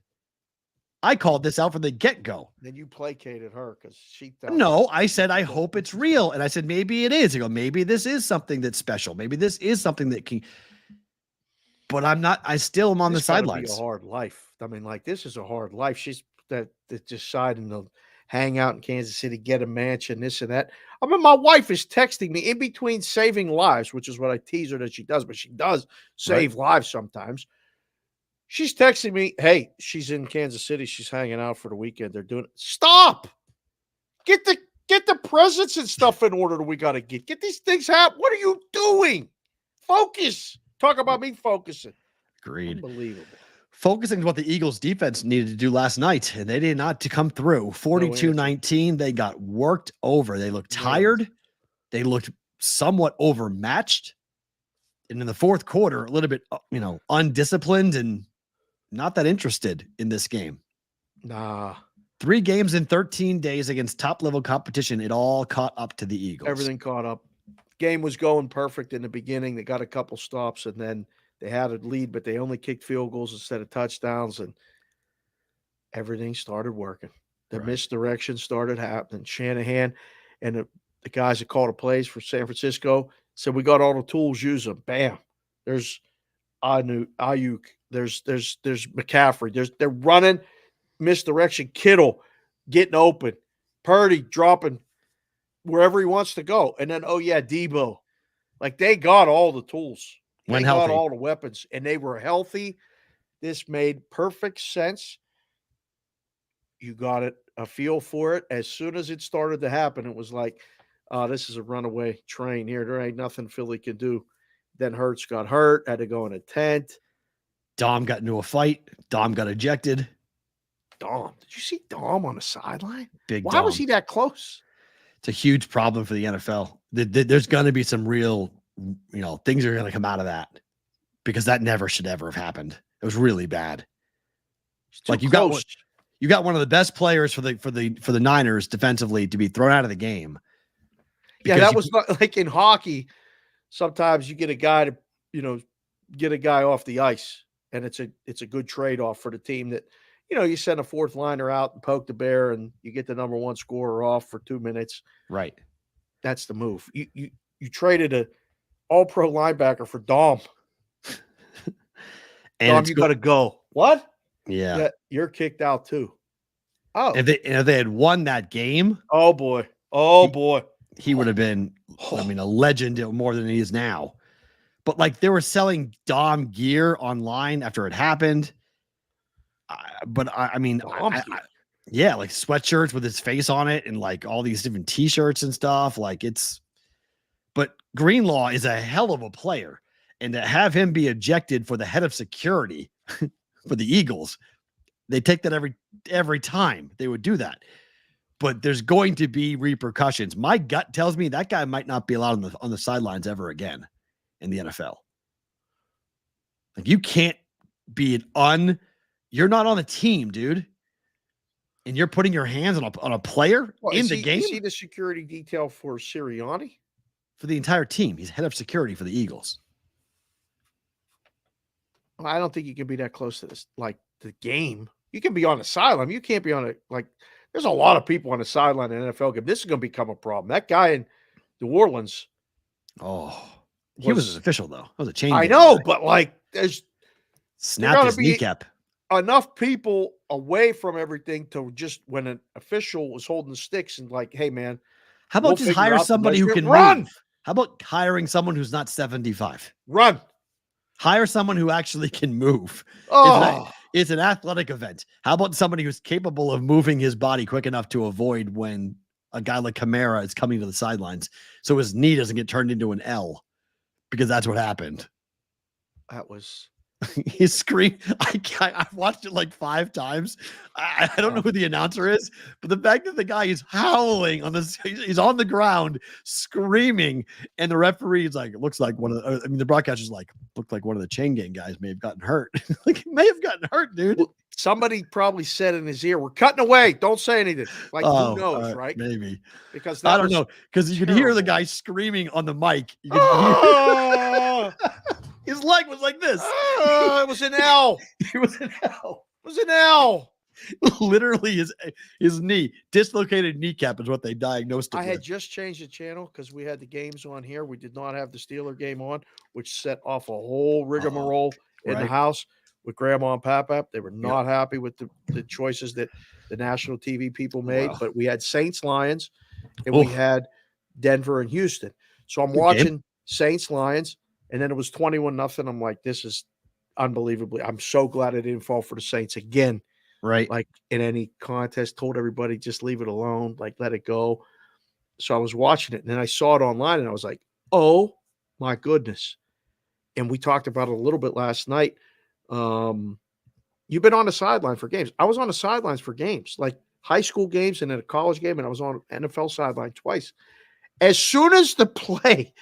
I called this out from the get-go. Then you placated her because she thought. No, I said, I hope it's real. And I said, maybe it is. You go, maybe this is something that's special. Maybe this is something that can. But I'm not. I still am on the sidelines. It's a hard life. I mean, like, this is a hard life. She's that deciding to hang out in Kansas City, get a mansion, this and that. I mean, my wife is texting me in between saving lives, which is what I tease her that she does, but she does save lives sometimes. She's texting me, "Hey, she's in Kansas City. She's hanging out for the weekend. They're doing it." Stop. Get the presents and stuff in order that we got to get these things out. What are you doing? Focus. Talk about me focusing. Agreed. Unbelievable. Focusing is what the Eagles defense needed to do last night, and they did not to come through. 42-19, they got worked over. They looked tired. They looked somewhat overmatched. And in the fourth quarter, a little bit, undisciplined and not that interested in this game. Nah. 3 games in 13 days against top-level competition. It all caught up to the Eagles. Everything caught up. Game was going perfect in the beginning. They got a couple stops, and then they had a lead, but they only kicked field goals instead of touchdowns, and everything started working. The misdirection started happening. Shanahan and the guys that called the plays for San Francisco said, we got all the tools, use them. Bam. There's Ayuk. There's McCaffrey. They're running misdirection. Kittle getting open. Purdy dropping wherever he wants to go. And then, Debo. Like, they got all the tools. They got all the weapons, and they were healthy. This made perfect sense. You got a feel for it. As soon as it started to happen, it was like, this is a runaway train here. There ain't nothing Philly can do. Then Hurts got hurt, had to go in a tent. Dom got into a fight. Dom got ejected. Dom. Did you see Dom on the sideline? Why was he that close? It's a huge problem for the NFL. There's going to be some real, things are going to come out of that, because that never should ever have happened. It was really bad. Like, you got one of the best players for the Niners defensively to be thrown out of the game. Yeah, that was not, like in hockey. Sometimes you get a guy to, get a guy off the ice, and it's a good trade-off for the team that, you send a fourth liner out and poke the bear, and you get the number one scorer off for 2 minutes. Right. That's the move. You traded a all-pro linebacker for Dom. And Dom, you got to go. What? Yeah. You're kicked out too. Oh. If they had won that game, oh boy, he would have been, a legend more than he is now. But like, they were selling Dom gear online after it happened. Like sweatshirts with his face on it and like all these different T-shirts and stuff. But Greenlaw is a hell of a player, and to have him be ejected for the head of security for the Eagles, they take that every time they would do that. But there's going to be repercussions. My gut tells me that guy might not be allowed on the sidelines ever again in the NFL. Like, you can't be you're not on the team, dude. And you're putting your hands on a player in the game. Is he the security detail for Sirianni? For the entire team. He's head of security for the Eagles. Well, I don't think you can be that close to this, like the game. You can be on the sideline. You can't be on there's a lot of people on the sideline in an NFL game. This is going to become a problem. That guy in New Orleans. He was an official, though. That was a chain. I know, but there's snapped his kneecap. Enough people away from everything to just when an official was holding the sticks and like, hey, man. How about just hire somebody who can run? Move? How about hiring someone who's not 75? Run. Hire someone who actually can move. It's an athletic event. How about somebody who's capable of moving his body quick enough to avoid when a guy like Kamara is coming to the sidelines, so his knee doesn't get turned into an L, because that's what happened. That was he screamed. I've watched it like 5 times. I don't know who the announcer is, but the fact that the guy is howling he's on the ground screaming, and the referee is like, it looks like the broadcaster's like, looked like one of the chain gang guys may have gotten hurt. Like, he may have gotten hurt, dude. Well, somebody probably said in his ear, "We're cutting away. Don't say anything." Like, who knows, right? Maybe. Because I don't know. Because you could hear the guy screaming on the mic. You could hear his leg was like this. It was an L. It was an L. It was an L. Literally, his knee, dislocated kneecap is what they diagnosed it with. I had just changed the channel because we had the games on here. We did not have the Steeler game on, which set off a whole rigmarole in the house with Grandma and Papa. They were not happy with the choices that the national TV people made. Wow. But we had Saints Lions, and we had Denver and Houston. So I'm watching Saints Lions. And then it was 21-0. I'm like, this is unbelievably. I'm so glad I didn't fall for the Saints again. Right. Like in any contest, told everybody, just leave it alone. Like, let it go. So I was watching it, and then I saw it online, and I was like, oh my goodness. And we talked about it a little bit last night. You've been on the sideline for games. I was on the sidelines for games, like high school games and then a college game, and I was on NFL sideline twice. As soon as the play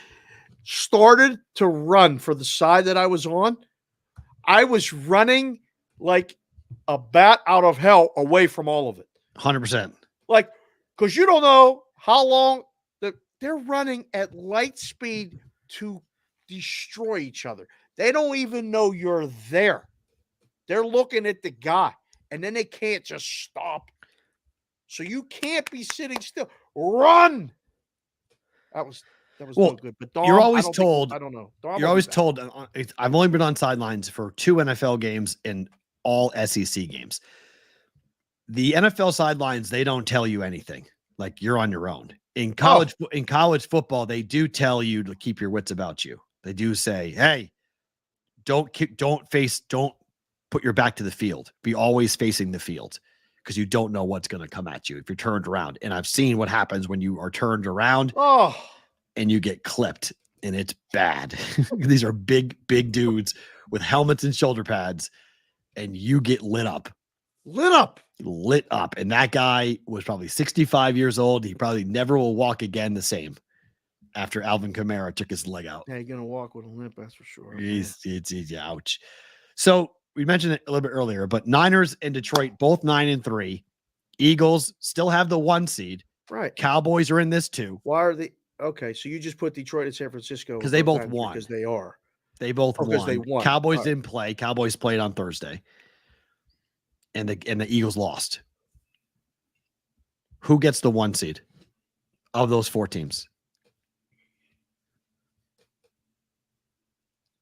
started to run for the side that I was on, I was running like a bat out of hell away from all of it. 100%. Like, because you don't know how long they're running at light speed to destroy each other. They don't even know you're there. They're looking at the guy, and then they can't just stop. So you can't be sitting still. Run. That was no good. But Dom, you're always told. I don't know. You're always told. I've only been on sidelines for 2 NFL games and all SEC games. The NFL sidelines, they don't tell you anything. Like, you're on your own. In college football, they do tell you to keep your wits about you. They do say, "Hey, don't put your back to the field. Be always facing the field, because you don't know what's going to come at you if you're turned around." And I've seen what happens when you are turned around and you get clipped, and it's bad. These are big dudes with helmets and shoulder pads, and you get lit up. And that guy was probably 65 years old. He probably never will walk again the same after Alvin Kamara took his leg out. Yeah, you're going to walk with a limp, that's for sure. He's ouch. So we mentioned it a little bit earlier, but Niners and Detroit, both 9-3. Eagles still have the 1 seed. Right. Cowboys are in this too. Why are they? Okay, so you just put Detroit and San Francisco. Because they both won. Because they are. They both won. Because they won. Cowboys didn't play. Cowboys played on Thursday. And the Eagles lost. Who gets the 1 seed of those 4 teams?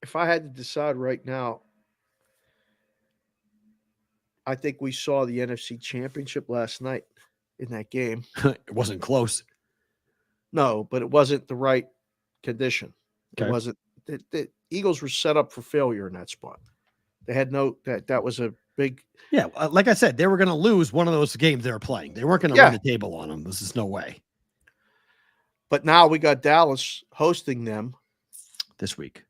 If I had to decide right now, I think we saw the NFC Championship last night in that game. It wasn't close. No, but it wasn't the right condition. Okay. It wasn't. The Eagles were set up for failure in that spot. They had that was a big. Yeah, like I said, they were going to lose one of those games they were playing. They weren't going to run the table on them. This is no way. But now we got Dallas hosting them this week.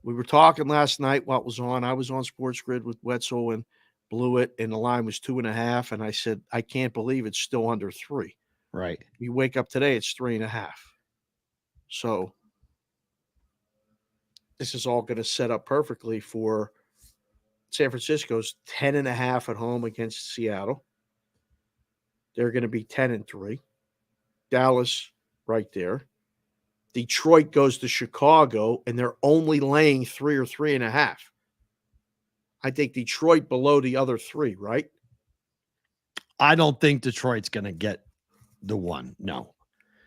We were talking last night what was on. I was on Sports Grid with Wetzel and blew it, and the line was 2.5. And I said, I can't believe it's still under 3. Right. We wake up today, it's 3.5. So this is all going to set up perfectly for San Francisco's 10.5 at home against Seattle. They're going to be 10-3. Dallas right there. Detroit goes to Chicago, and they're only laying 3 or 3.5. I think Detroit below the other 3, right? I don't think Detroit's going to get the 1. No.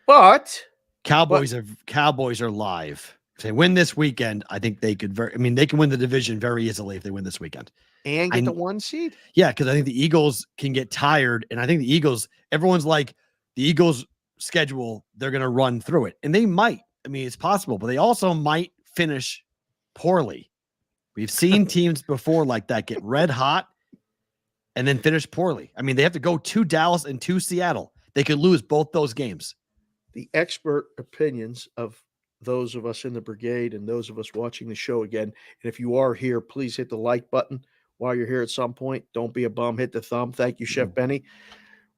But Cowboys are live. If they win this weekend, I think they could they can win the division very easily if they win this weekend. And get the 1 seed? Yeah, because I think the Eagles can get tired. And I think the Eagles, everyone's like, the Eagles schedule, they're going to run through it. And they might. I mean, it's possible, but they also might finish poorly. We've seen teams before like that get red hot and then finish poorly. I mean, they have to go to Dallas and to Seattle. They could lose both those games. The expert opinions of those of us in the brigade and those of us watching the show again. And if you are here, please hit the like button while you're here at some point. Don't be a bum. Hit the thumb. Thank you, Chef Benny.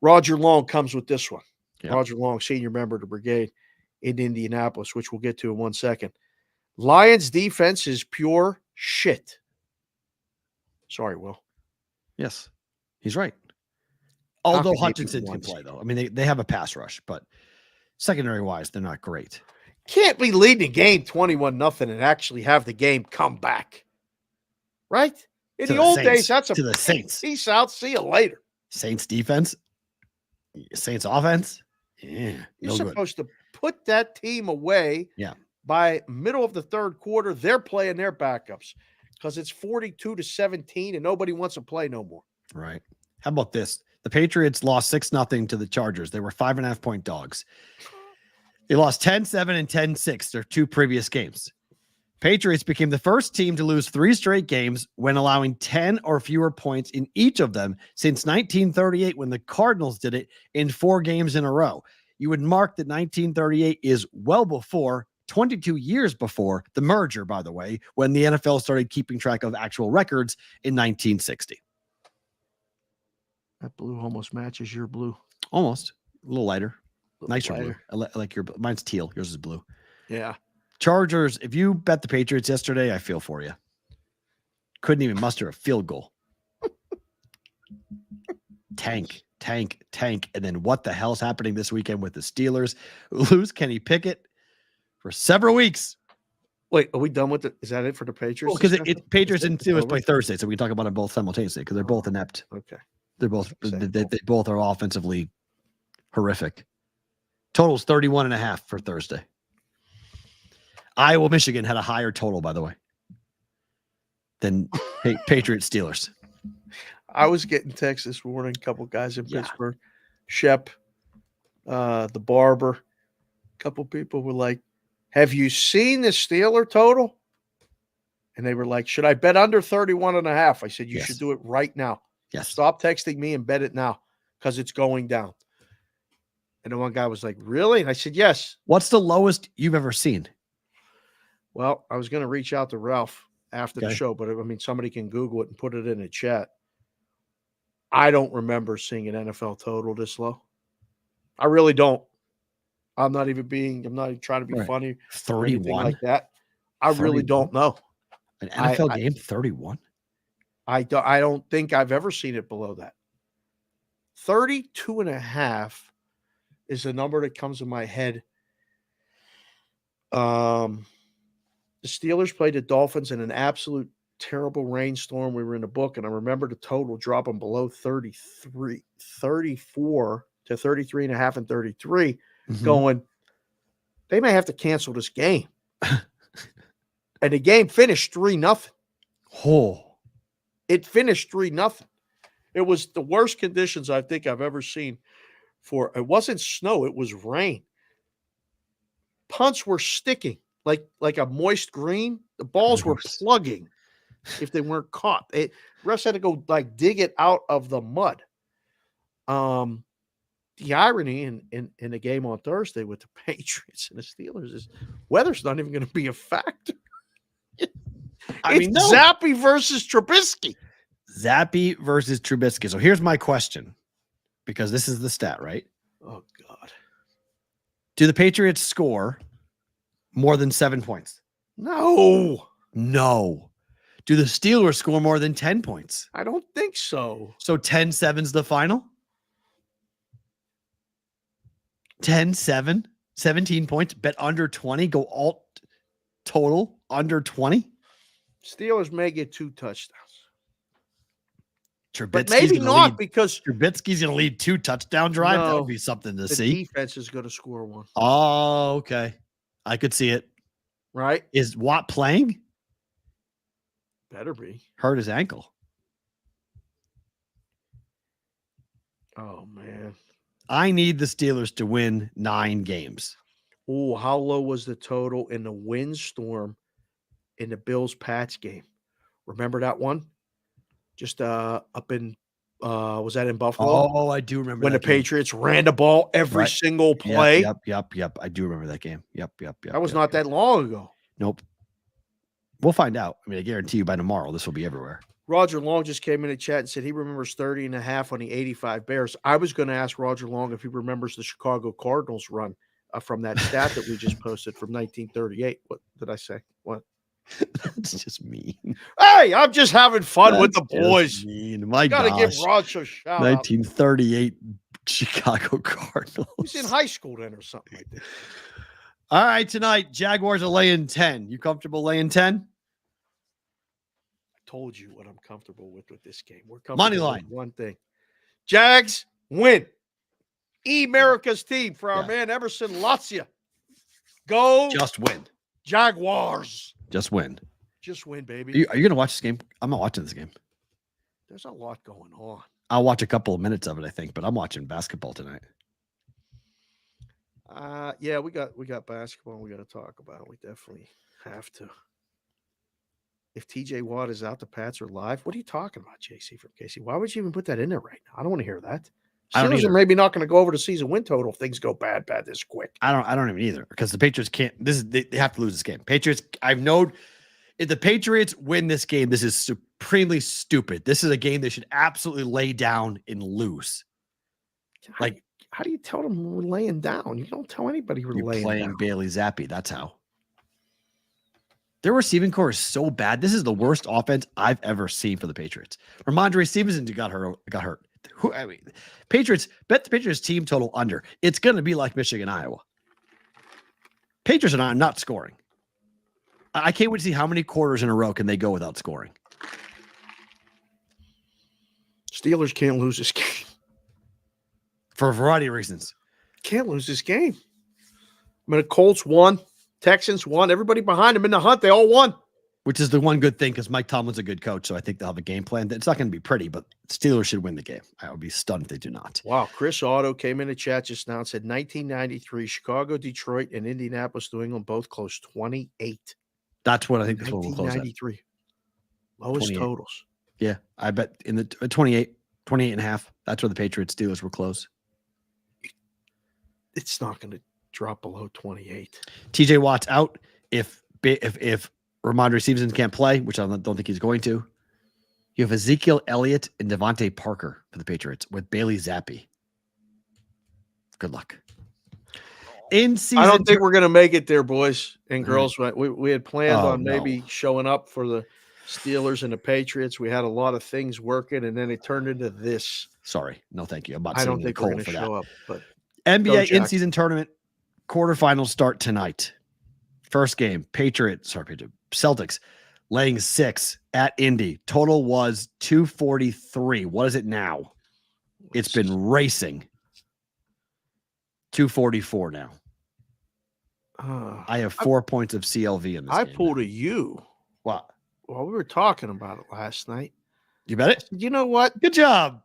Roger Long comes with this one. Yep. Roger Long, senior member of the brigade in Indianapolis, which we'll get to in 1 second. Lions defense is pure shit. Sorry, Will. Yes, he's right. Although Hutchinson can play, though. I mean, they have a pass rush, but secondary-wise, they're not great. Can't be leading the game 21-0 and actually have the game come back. Right? In the old days, that's to the Saints. Peace out. See you later. Saints defense? Saints offense? Yeah. You're supposed to put that team away. Yeah. By middle of the third quarter, they're playing their backups because it's 42-17 and nobody wants to play no more. Right. How about this? The Patriots lost 6-0 to the Chargers. They were 5.5-point dogs. They lost 10-7 and 10-6 their 2 previous games. Patriots became the first team to lose 3 straight games when allowing 10 or fewer points in each of them since 1938 when the Cardinals did it in 4 games in a row. You would mark that 1938 is well before, 22 years before the merger, by the way, when the NFL started keeping track of actual records in 1960. That blue almost matches your blue. Almost. A little lighter. Nicer lighter. Blue. I like your mine's teal. Yours is blue. Yeah. Chargers, if you bet the Patriots yesterday, I feel for you. couldn't even muster a field goal. Tank. And then what the hell's happening this weekend with the Steelers, who lose Kenny Pickett for several weeks? Wait, are we done with it? Is that it for the Patriots? Well, because Patriots and Steelers play Thursday, so we can talk about them both simultaneously because they're both inept. Okay. They're both they both are offensively horrific. Total's 31.5 for Thursday. Iowa, Michigan had a higher total, by the way, than Patriots Steelers. I was getting texts this morning, a couple guys in Pittsburgh, Shep, the barber, a couple people were like, have you seen the Steeler total? And they were like, should I bet under 31.5? I said, you should do it right now. Yes. Stop texting me and bet it now because it's going down. And then one guy was like, really? And I said, yes. What's the lowest you've ever seen? Well, I was going to reach out to Ralph after the show, but I mean, somebody can Google it and put it in the chat. I don't remember seeing an NFL total this low. I really don't. I'm not even trying to be funny. 31 like that. I 31? Really don't know. An NFL game, 31? I don't think I've ever seen it below that. 32.5 is the number that comes in my head. The Steelers played the Dolphins in an absolute terrible rainstorm. We were in the book, and I remember the total dropping below 34 to 33.5 and 33, going, they may have to cancel this game. And the game finished 3-0. Oh. It finished 3-0. It was the worst conditions I think I've ever seen for, it wasn't snow, it was rain. Punts were sticking like a moist green. The balls were plugging if they weren't caught. Refs had to go dig it out of the mud. The irony in the game on Thursday with the Patriots and the Steelers is weather's not even going to be a factor. Zappy versus Trubisky. Zappy versus Trubisky. So here's my question, because this is the stat, right? Oh, God. Do the Patriots score more than 7 points? No. Do the Steelers score more than 10 points? I don't think so. So 10-7's the final? 10-7, 17 points, bet under 20, go alt total under 20? Steelers may get 2 touchdowns. But maybe not, because Trubisky's going to lead 2 touchdown drives. That would be something to see. The defense is going to score 1. Oh, okay. I could see it. Right? Is Watt playing? Better be. Hurt his ankle. Oh, man. I need the Steelers to win 9 games. Oh, how low was the total in the windstorm in the Bills-Pats game? Remember that one? Just up in, was that in Buffalo? Oh, I do remember when the Patriots ran the ball every single play. Yep. I do remember that game. Yep. That was not that long ago. Nope. We'll find out. I mean, I guarantee you by tomorrow, this will be everywhere. Roger Long just came in the chat and said he remembers 30.5 on the 85 Bears. I was going to ask Roger Long if he remembers the Chicago Cardinals run from that stat that we just posted from 1938. What did I say? What? That's just mean. Hey, I'm just having fun with the boys. Mean. My gotta gosh. give Roger a shout 1938 Chicago Cardinals. He was in high school then or something like that. All right, tonight, Jaguars are laying 10. You comfortable laying 10? Told you what I'm comfortable with this game. We're comfortable money line. With one thing. Jags win. America's team for our man Emerson Lazia. Go. Just win. Jaguars. Just win. Just win, baby. Are you going to watch this game? I'm not watching this game. There's a lot going on. I'll watch a couple of minutes of it, I think, but I'm watching basketball tonight. Yeah, we got basketball we got to talk about. We definitely have to. If TJ Watt is out, the Pats are live. What are you talking about, JC from Casey? Why would you even put that in there right now? I don't want to hear that. Steelers are maybe not going to go over the season win total if things go bad this quick. I don't even either, because the Patriots can't. They have to lose this game. Patriots. I've known if the Patriots win this game, this is supremely stupid. This is a game they should absolutely lay down and lose. How do you tell them we're laying down? You don't tell anybody we're laying playing down. Bailey Zappi. That's how. Their receiving core is so bad. This is the worst offense I've ever seen for the Patriots. Ramondre Stevenson got hurt. Patriots, bet the Patriots team total under. It's going to be like Michigan, Iowa. Patriots are not scoring. I can't wait to see how many quarters in a row can they go without scoring. Steelers can't lose this game. For a variety of reasons. Can't lose this game. I mean, the Colts won. Texans won. Everybody behind them in the hunt, they all won. Which is the one good thing because Mike Tomlin's a good coach, so I think they'll have a game plan. It's not going to be pretty, but Steelers should win the game. I would be stunned if they do not. Wow. Chris Otto came in the chat just now and said 1993, Chicago, Detroit, and Indianapolis, New England both closed 28. That's what I think the total will close at. 1993. Lowest 28. totals. Yeah, I bet in the 28 and a half. That's where the Patriots Steelers were close. It's not going to drop below 28. TJ Watt's out. If Ramondre Stevenson can't play, which I don't think he's going to, you have Ezekiel Elliott and Devontae Parker for the Patriots with Bailey Zappi. Good luck. In season, I don't think we're going to make it there, boys and girls. We had planned on maybe showing up for the Steelers and the Patriots. We had a lot of things working, and then it turned into this. Sorry, no, thank you. I don't think we're going to show up. But NBA in-season tournament quarterfinals start tonight. First game, Celtics laying 6 at Indy. Total was 243. What is it now? It's been racing. 244 now. I have 4 points of CLV in this game. I pulled a U. What? Well, we were talking about it last night. You bet it? You know what? Good job.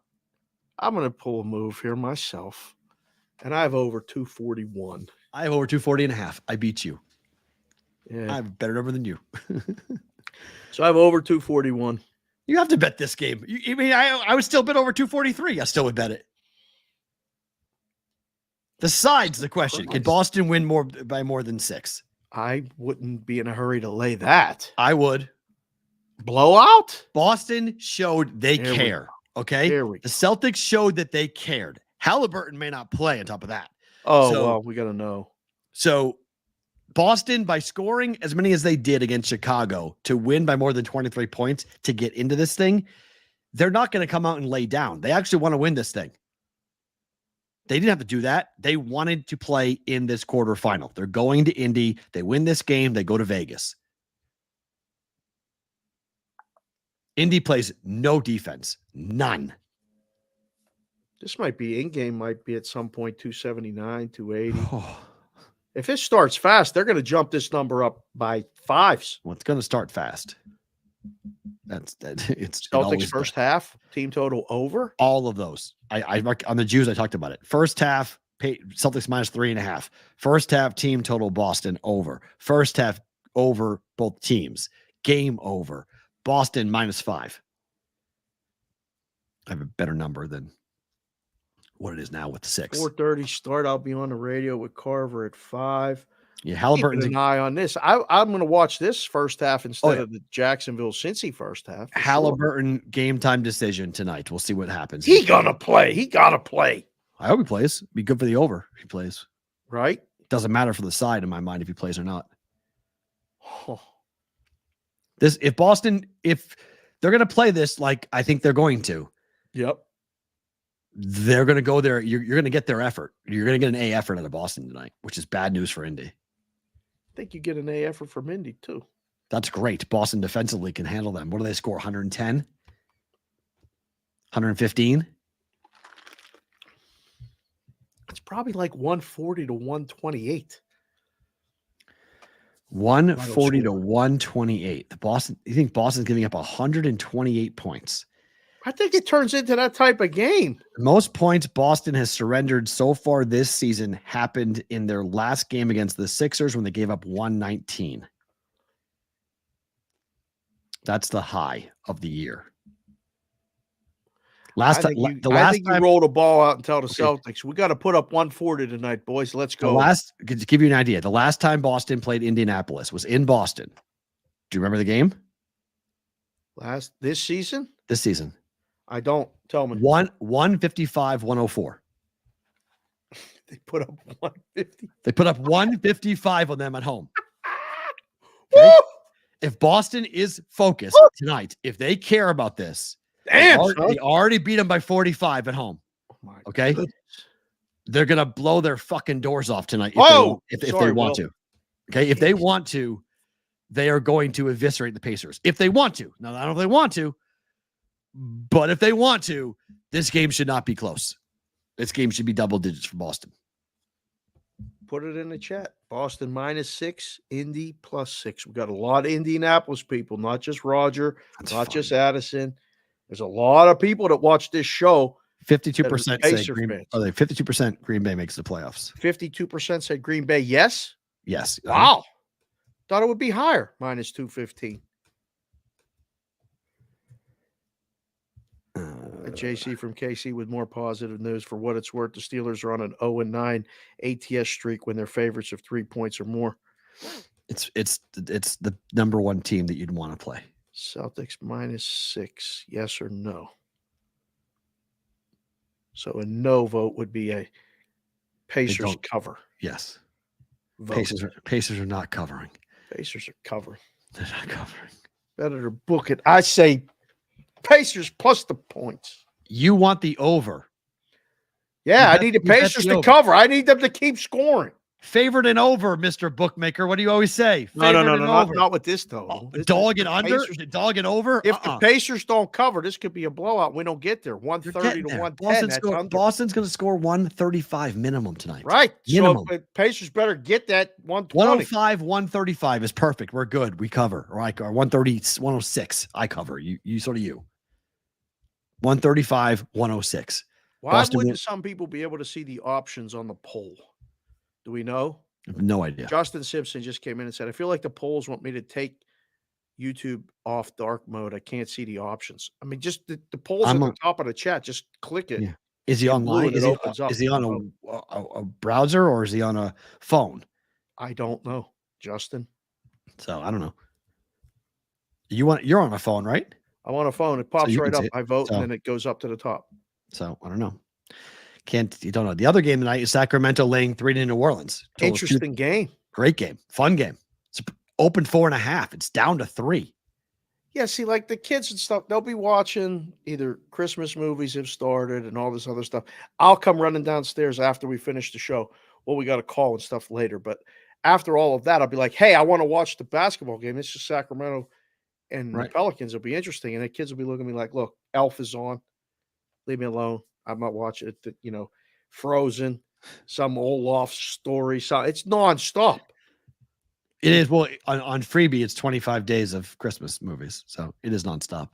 I'm going to pull a move here myself. And I have over 241. I have over 240 and a half. I beat you. Yeah. I have a better number than you. So I have over 241. You have to bet this game. I mean, I would still bet over 243. I still would bet it. The side's the question. Can Boston win by more than 6? I wouldn't be in a hurry to lay that. I would. Blowout? Boston showed they care. Okay? The Celtics showed that they cared. Halliburton may not play on top of that. Oh, well, we got to know. So Boston, by scoring as many as they did against Chicago to win by more than 23 points to get into this thing, they're not going to come out and lay down. They actually want to win this thing. They didn't have to do that. They wanted to play in this quarterfinal. They're going to Indy. They win this game. They go to Vegas. Indy plays no defense. None. This might be in-game, might be at some point 279, 280. If it starts fast, they're going to jump this number up by 5s. Well, it's going to start fast. It's Celtics first half, team total over. All of those. I on the Jews, I talked about it. First half, Celtics minus 3.5. First half, team total Boston over. First half over both teams. Game over. Boston minus 5. I have a better number than what it is now with 6. 4:30 start. I'll be on the radio with Carver at 5. Yeah, Halliburton's an eye on this. I'm going to watch this first half instead of the Jacksonville-Cincy first half. Halliburton game time decision tonight. We'll see what happens. He gonna play. He gotta play. I hope he plays. Be good for the over if he plays. Right? Doesn't matter for the side in my mind if he plays or not. If they're going to play this like I think they're going to. Yep. They're going to go there. You're going to get their effort. You're going to get an A effort out of Boston tonight, which is bad news for Indy. I think you get an A effort from Indy too. That's great. Boston defensively can handle them. What do they score? 110? 115? It's probably like 140 to 128. 140 to 128. You think Boston's giving up 128 points? I think it turns into that type of game. Most points Boston has surrendered so far this season happened in their last game against the Sixers when they gave up 119. That's the high of the year. I think you rolled a ball out and tell the Celtics, we got to put up 140 tonight, boys. Let's go. To give you an idea, the last time Boston played Indianapolis was in Boston. Do you remember the game? This season? This season. I don't. Tell me. 155-104. They put up 150. They put up 155 on them at home. Okay? If Boston is focused tonight, if they care about this, Damn, they already beat them by 45 at home. Oh my Okay. goodness. They're going to blow their fucking doors off tonight if they want to. Okay. If they want to, they are going to eviscerate the Pacers. If they want to. Now, I don't know if they want to, but if they want to, this game should not be close. This game should be double digits for Boston. Put it in the chat. Boston -6, Indy +6. We got a lot of Indianapolis people, not just Roger, just Addison. There's a lot of people that watch this show. 52% say 52% Green Bay makes the playoffs. 52% said Green Bay. Yes. Yes. Wow. Thought it would be higher. -215. JC from KC with more positive news. For what it's worth, the Steelers are on an 0-9 ATS streak when they're favorites of 3 points or more. It's the number one team that you'd want to play. Celtics -6, yes or no? So a no vote would be a Pacers cover. Yes. Vote. Pacers are not covering. Pacers are covering. They're not covering. Better to book it. I say Pacers plus the points. You want the over. Yeah, I need the Pacers to cover. I need them to keep scoring. Favored and over, Mr. Bookmaker. What do you always say? No, not with this total. Dog and under? Dog and over? If the Pacers don't cover, this could be a blowout. We don't get there. 130 to 110. Boston's going to score 135 minimum tonight. Right. Minimum. So Pacers better get that 120. 105, 135 is perfect. We're good. We cover. Or 130, 106. I cover. You sort of you. 135, 106. Why wouldn't some people be able to see the options on the poll? Do we know? I have no idea. Justin Simpson just came in and said, I feel like the polls want me to take YouTube off dark mode. I can't see the options. I mean, just the polls at the top of the chat. Just click it. Yeah. Is he online? Is he on a browser or is he on a phone? I don't know, Justin. So I don't know. You're on a phone, right? I'm on a phone. It pops right up. I vote and then it goes up to the top. So I don't know. You don't know. The other game tonight is Sacramento laying 3 to New Orleans. Interesting game. Great game. Fun game. It's open 4.5. It's down to 3. Yeah, see, like the kids and stuff, they'll be watching either Christmas movies have started and all this other stuff. I'll come running downstairs after we finish the show. Well, we got a call and stuff later. But after all of that, I'll be like, hey, I want to watch the basketball game. It's just Sacramento and the Pelicans. It'll be interesting. And the kids will be looking at me like, look, Elf is on. Leave me alone. I'm not watching it. Frozen, some Olaf story. So it's nonstop. It is. Well, on Freebie, it's 25 days of Christmas movies. So it is nonstop.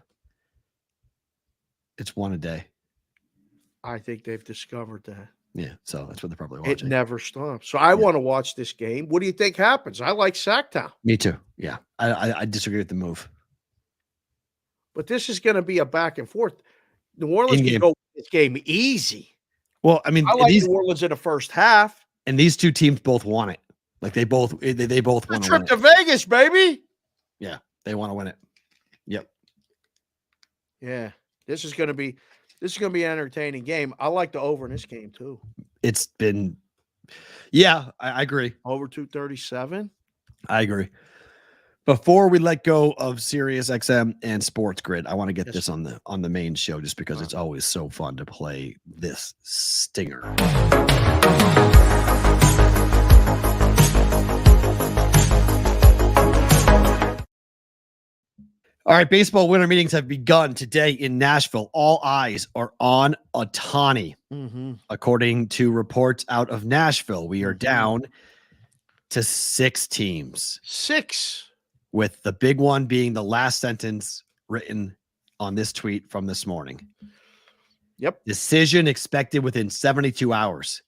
It's one a day. I think they've discovered that. Yeah. So that's what they're probably watching. It never stops. So I want to watch this game. What do you think happens? I like Sacktown. Me too. Yeah. I disagree with the move. But this is going to be a back and forth. New Orleans can go this game easy. Well, I mean, I like New Orleans in the first half. And these two teams both want it. Like they both want to win it. Trip to Vegas, baby. Yeah, they want to win it. Yep. Yeah, this is going to be an entertaining game. I like the over in this game too. It's been, I agree. Over 237. I agree. Before we let go of Sirius XM and Sports Grid, I want to get this on the main show just because it's always so fun to play this stinger. All right, baseball winter meetings have begun today in Nashville. All eyes are on Ohtani. Mm-hmm. According to reports out of Nashville, we are down to 6 teams. 6. With the big one being the last sentence written on this tweet from this morning. Yep. Decision expected within 72 hours.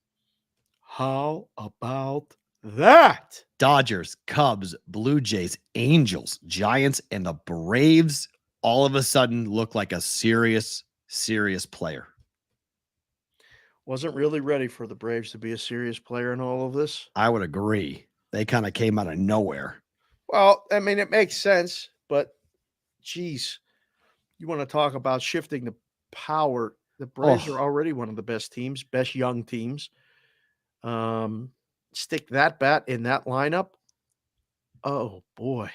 How about that? Dodgers, Cubs, Blue Jays, Angels, Giants, and the Braves all of a sudden look like a serious player. Wasn't really ready for the Braves to be a serious player in all of this. I would agree. They kind of came out of nowhere. Well, I mean, it makes sense, but geez, you want to talk about shifting the power. The Braves are already one of the best teams, best young teams. Stick that bat in that lineup. Oh boy.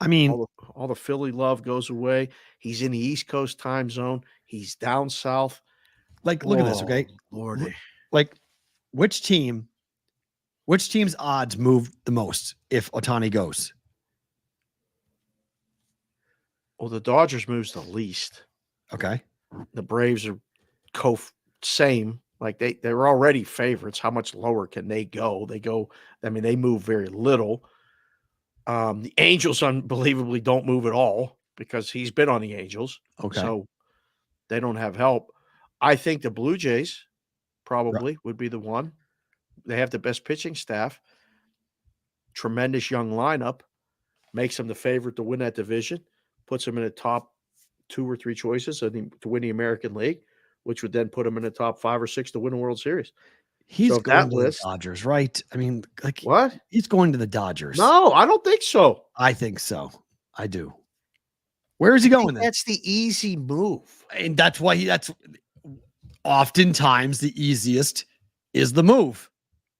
I mean, all the Philly love goes away. He's in the East Coast time zone. He's down south. like, look at this, okay? Lordy. Like, which team's odds move the most if Ohtani goes? Well, the Dodgers moves the least. Okay. The Braves are same. Like they're already favorites. How much lower can they go? They move very little. The Angels unbelievably don't move at all because he's been on the Angels. Okay. So they don't have help. I think the Blue Jays probably would be the one. They have the best pitching staff, tremendous young lineup, makes them the favorite to win that division, puts them in the top 2 or 3 choices to win the American League, which would then put them in the top 5 or 6 to win the World Series. He's So going that to list- the Dodgers, right? I mean, like, What? he's going to the Dodgers. No, I don't think so. I think so. I do. Where is he going then? That's the easy move. And that's why that's oftentimes the easiest is the move.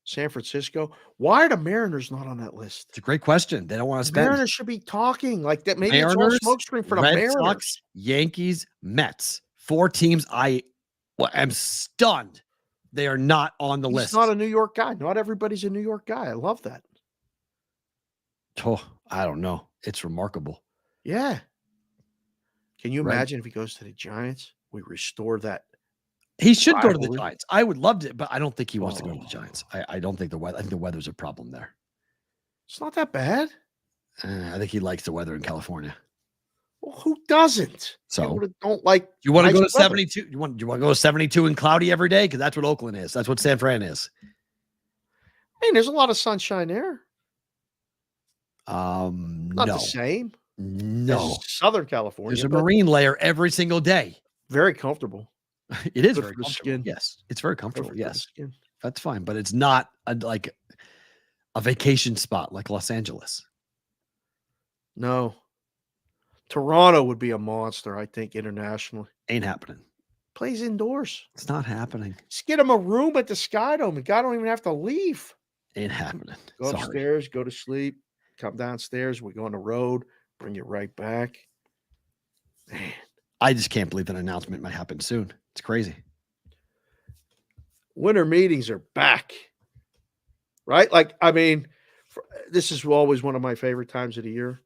San Francisco. Why are the Mariners not on that list? It's a great question. They don't want to The spend. Mariners should be talking like that. Maybe Mariners, it's all smokescreen for the Red Mariners. Sox, Yankees, Mets. 4 teams. I am stunned. They are not on the He's list. not a New York guy. Not everybody's a New York guy. I love that. Oh, I don't know. It's remarkable. Yeah. Can you Right. imagine if he goes to the Giants? We restore that. He should go to the Rivalry. Giants. I would love to, but I don't think he wants to go to the Oh. Giants. I don't think the weather. I think the weather's a problem there. It's not that bad. I think he likes the weather in California. Well, who doesn't? So- People that don't like. You want to go to nice weather. 72? You want to go to 72 and cloudy every day? Because that's what Oakland is. That's what San Fran is. I mean, there's a lot of sunshine there. Not No, the same. no. as Southern California. There's a but marine layer every single day. very comfortable. It is Good very for the comfortable. skin. Yes, it's very Good comfortable. for the Yes, skin. that's fine, but it's not like a vacation spot like Los Angeles. No. Toronto would be a monster, I think, internationally. Ain't happening. Plays indoors. It's not happening. Just get him a room at the Sky Dome. The guy don't even have to leave. Ain't happening. Go Sorry. upstairs, go to sleep, come downstairs. We go on the road, bring you right back. Man, I just can't believe that announcement might happen soon. It's crazy. winter meetings are back. Right? Like, I mean, this is always one of my favorite times of the year.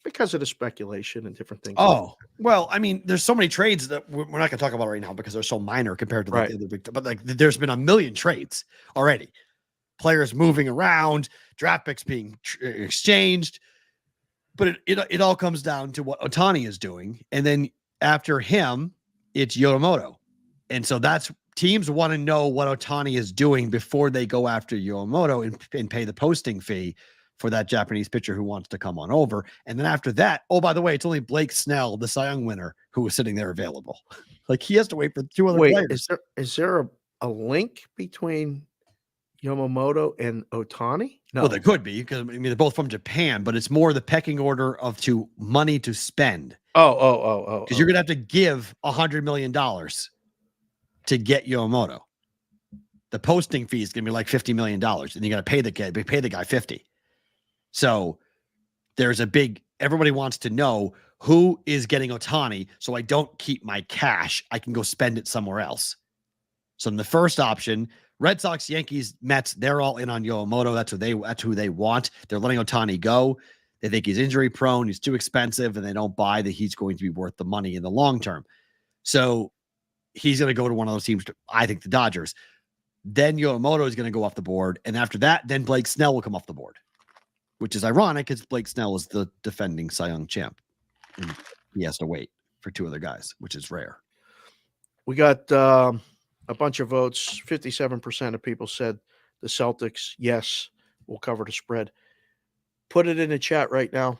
Because of the speculation and different things. Oh, well, I mean, there's so many trades that we're not going to talk about right now because they're so minor compared to like, Right. the other big, but like there's been a million trades already. Players moving around, draft picks being exchanged. But it all comes down to what Ohtani is doing. And then after him, it's Yomoto. And so that's teams want to know what Ohtani is doing before they go after Yomoto and pay the posting fee for that Japanese pitcher who wants to come on over. And then after that, oh, by the way, it's only Blake Snell, the Cy Young winner, who was sitting there available. Like he has to wait for 2 other Wait, players. is there a link between Yamamoto and Ohtani? No. Well, there could be because I mean they're both from Japan, but it's more the pecking order of money to spend. Oh. Because you're gonna have to give $100 million to get Yamamoto. The posting fee is gonna be like $50 million, and you gotta pay the guy 50. So there's everybody wants to know who is getting Ohtani, so I don't keep my cash. I can go spend it somewhere else. So in the first option, Red Sox, Yankees, Mets, they're all in on Yomoto. That's who they want. They're letting Ohtani go. They think he's injury prone, he's too expensive, and they don't buy that he's going to be worth the money in the long term. So he's going to go to one of those teams, I think the Dodgers. Then Yomoto is going to go off the board. And after that, then Blake Snell will come off the board, which is ironic because Blake Snell is the defending Cy Young champ. And he has to wait for 2 other guys, which is rare. We got a bunch of votes. 57% of people said the Celtics, yes, will cover the spread. Put it in the chat right now.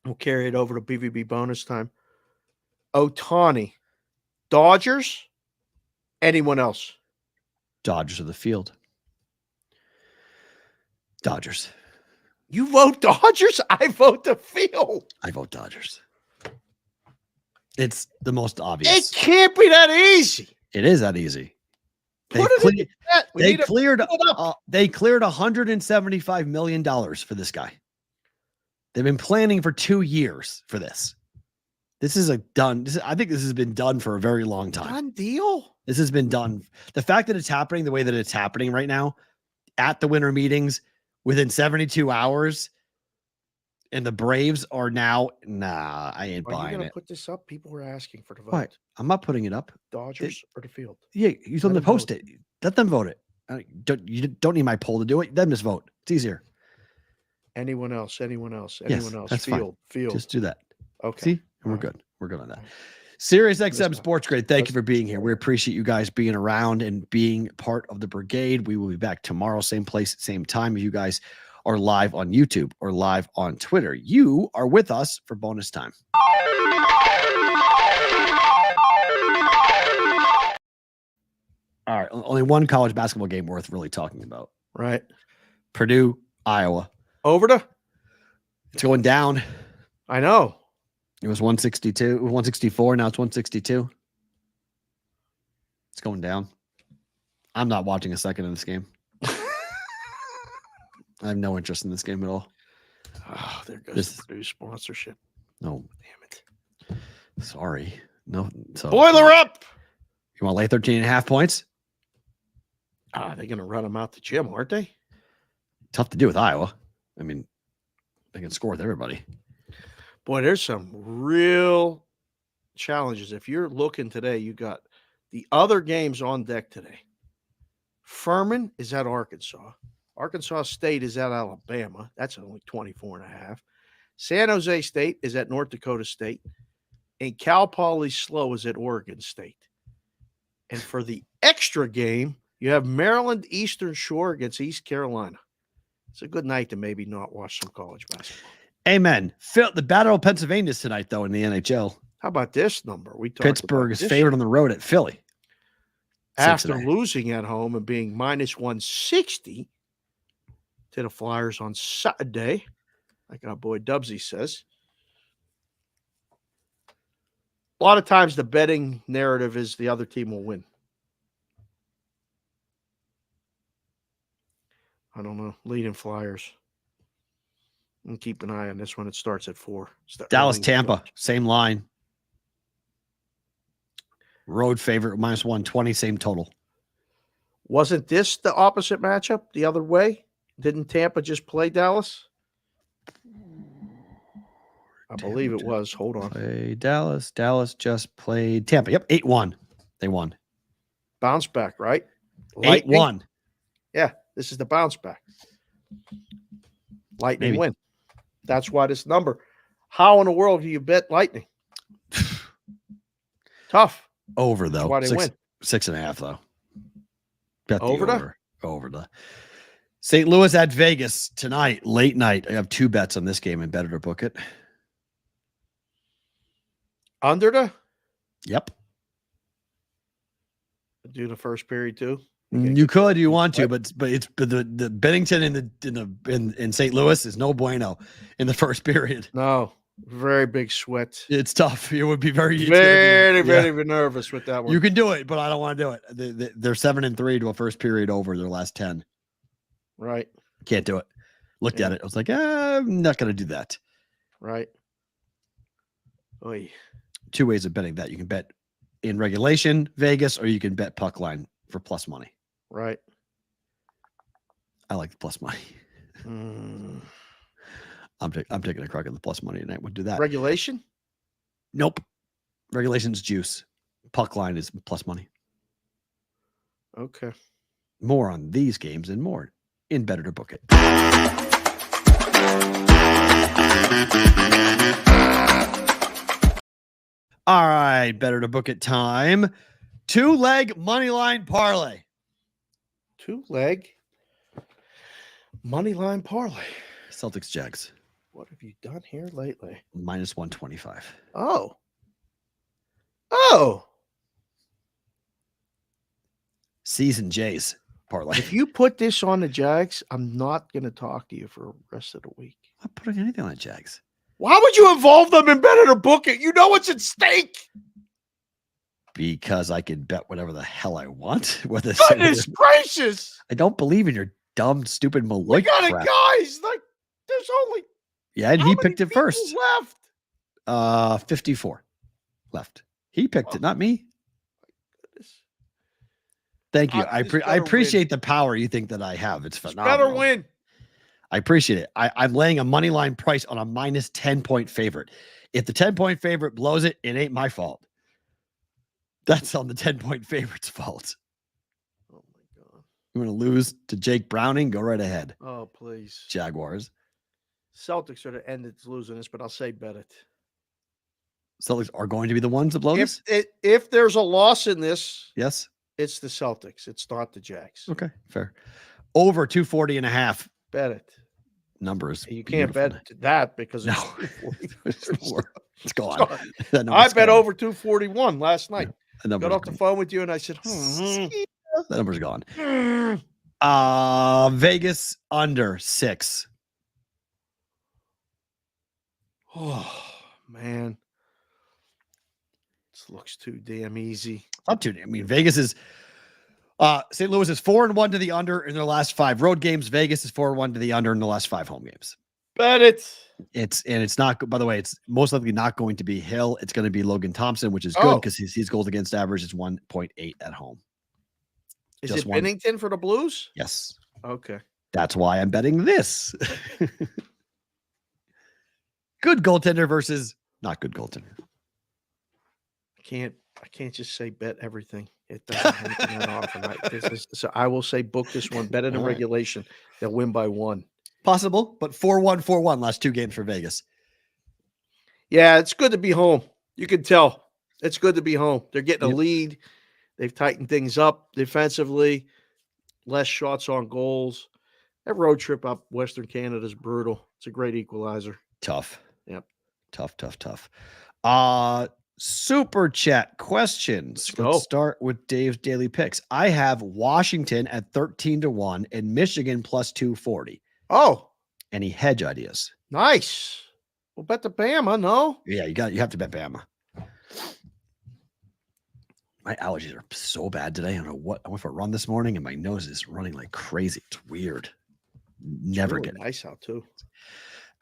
We'll carry it over to BvB bonus time. Ohtani, Dodgers, anyone else? Dodgers of the field. Dodgers. You vote Dodgers? I vote the field. I vote Dodgers. It's the most It obvious. can't be that easy. It is that easy. They, Put it in cle- the chat. We they need to cleared pull it up. they cleared $175 million for this guy. They've been planning for 2 years for this. This is I think this has been done for a very long time. Done deal. This has been done. The fact that it's happening the way that it's happening right now at the winter meetings within 72 hours, and the Braves are now, I ain't Are you buying going to it. put this up? People were asking for the vote. What? I'm not putting it up. Dodgers or the field? Yeah, you told them to them post it. Let them vote it. You don't need my poll to do it. Let them just vote. It's easier. Anyone else? Anyone else? Yes, Anyone else? that's fine. Field. Just do that. Okay. See? And we're good. We're good on that. Sirius XM Sports Grade, thank you for being here. We appreciate you guys being around and being part of the brigade. We will be back tomorrow, same place, same time. If you guys are live on YouTube or live on Twitter, you are with us for bonus time. All right. Only one college basketball game worth really talking about. Right. Purdue, Iowa. Over to? It's going down. I know. It was 162, 164. Now it's 162. It's going down. I'm not watching a second of this game. I have no interest in this game at all. Oh, there goes the Purdue sponsorship. No. Damn it. Sorry. No. So, Boiler up. You want to lay 13.5 points? They're going to run them out the gym, aren't they? Tough to do with Iowa. I mean, they can score with everybody. Boy, there's some real challenges. If you're looking today, you got the other games on deck today. Furman is at Arkansas. Arkansas State is at Alabama. That's only 24.5. San Jose State is at North Dakota State. And Cal Poly Slow is at Oregon State. And for the extra game, you have Maryland Eastern Shore against East Carolina. It's a good night to maybe not watch some college basketball. Amen. Phil, the Battle of Pennsylvania is tonight, though, in the NHL. How about this number? Pittsburgh is favored on the road at Philly. After losing at home and being minus 160 to the Flyers on Saturday, like our boy Dubsy says. A lot of times the betting narrative is the other team will win. I don't know. Leading Flyers. And keep an eye on this one. It starts at 4. Dallas, Tampa, same line. Road favorite, minus 120, same total. Wasn't this the opposite matchup the other way? Didn't Tampa just play Dallas? I believe it was. Hold on. Play Dallas. Dallas just played Tampa. Yep, 8-1. They won. Bounce back, right? 8-1. Yeah, this is the bounce back. Lightning Maybe. win. That's why this number. How in the world do you bet Lightning? Tough. Over, though. That's why they win. 6.5, though. Bet the Over. Over the St. Louis at Vegas tonight, late night. I have 2 bets on this game and better to book it. Under the? Yep. Do the first period too. You could, you want to, but the Bennington in St. Louis is no bueno in the first period. No, very big sweat. It's tough. It would be very nervous with that one. You can do it, but I don't want to do it. They're 7-3 to a first period over their last 10. Right. Can't do it. Looked at it. I was like, I'm not going to do that. Right. Oy. 2 ways of betting that. You can bet in regulation, Vegas, or you can bet puck line for plus money. Right. I like the plus money. I'm taking a crack at the plus money tonight. We'll do that. Regulation? Nope. Regulation's juice. Puck line is plus money. Okay. More on these games and more in Better to Book It. All right, Better to Book It time. 2-leg money line parlay. 2-leg money line parlay. Celtics Jags. What have you done here lately? Minus 125. Oh. Season Jays parlay. If you put this on the Jags, I'm not going to talk to you for the rest of the week. I'm not putting anything on the Jags. Why would you involve them in Better to Book It? You know what's at stake. Because I can bet whatever the hell I want. Goodness gracious. I don't believe in your dumb, stupid Malloy We got crap. guys. Like, there's only Yeah, and How he many picked it people first. Left. 54 left. He picked it, not me. Goodness. Thank you. This I better appreciate the power you think that I have. It's This phenomenal. better win. I appreciate it. I'm laying a money line price on a minus 10-point favorite. If the 10-point favorite blows it, it ain't my fault. That's on the 10-point favorite's fault. Oh my God. You want to lose to Jake Browning? Go right ahead. Oh, please. Jaguars. Celtics are the end that's losing this, but I'll say bet it. Celtics are going to be the ones that blow this? If there's a loss in this, Yes. it's the Celtics. It's not the Jags. Okay, fair. Over 240.5. Bet it. Numbers. You can't bet that because it's No. 240. It's gone. I bet over 241 last night. Yeah, Got off the phone with you and I said, that number's gone. Vegas under 6. Oh, man. This looks too damn easy. Not too. I mean, Vegas is St. Louis is 4-1 to the under in their last 5 road games. Vegas is 4-1 to the under in the last 5 home games. Bet it. It's not, by the way, it's most likely not going to be Hill. It's going to be Logan Thompson, which is good because his goals against average is 1.8 at home. Is it Bennington for the Blues? Yes. Okay. That's why I'm betting this. Good goaltender versus not good goaltender. I can't just say bet everything. It doesn't happen that often. So I will say book this one. Bet it in regulation. They'll win by 1. Possible, but 4-1, 4-1 last 2 games for Vegas. Yeah, it's good to be home. You can tell. It's good to be home. They're getting a lead. They've tightened things up defensively. Less shots on goals. That road trip up Western Canada is brutal. It's a great equalizer. Tough. Yep. Tough. Super chat questions. Let's start with Dave's daily picks. I have Washington at 13-1 and Michigan plus 240. Oh, any hedge ideas? Nice. We'll bet the Bama. No. Yeah, you have to bet Bama. My allergies are so bad today. I don't know what. I went for a run this morning and my nose is running like crazy. It's weird. Never really get it. Nice out too.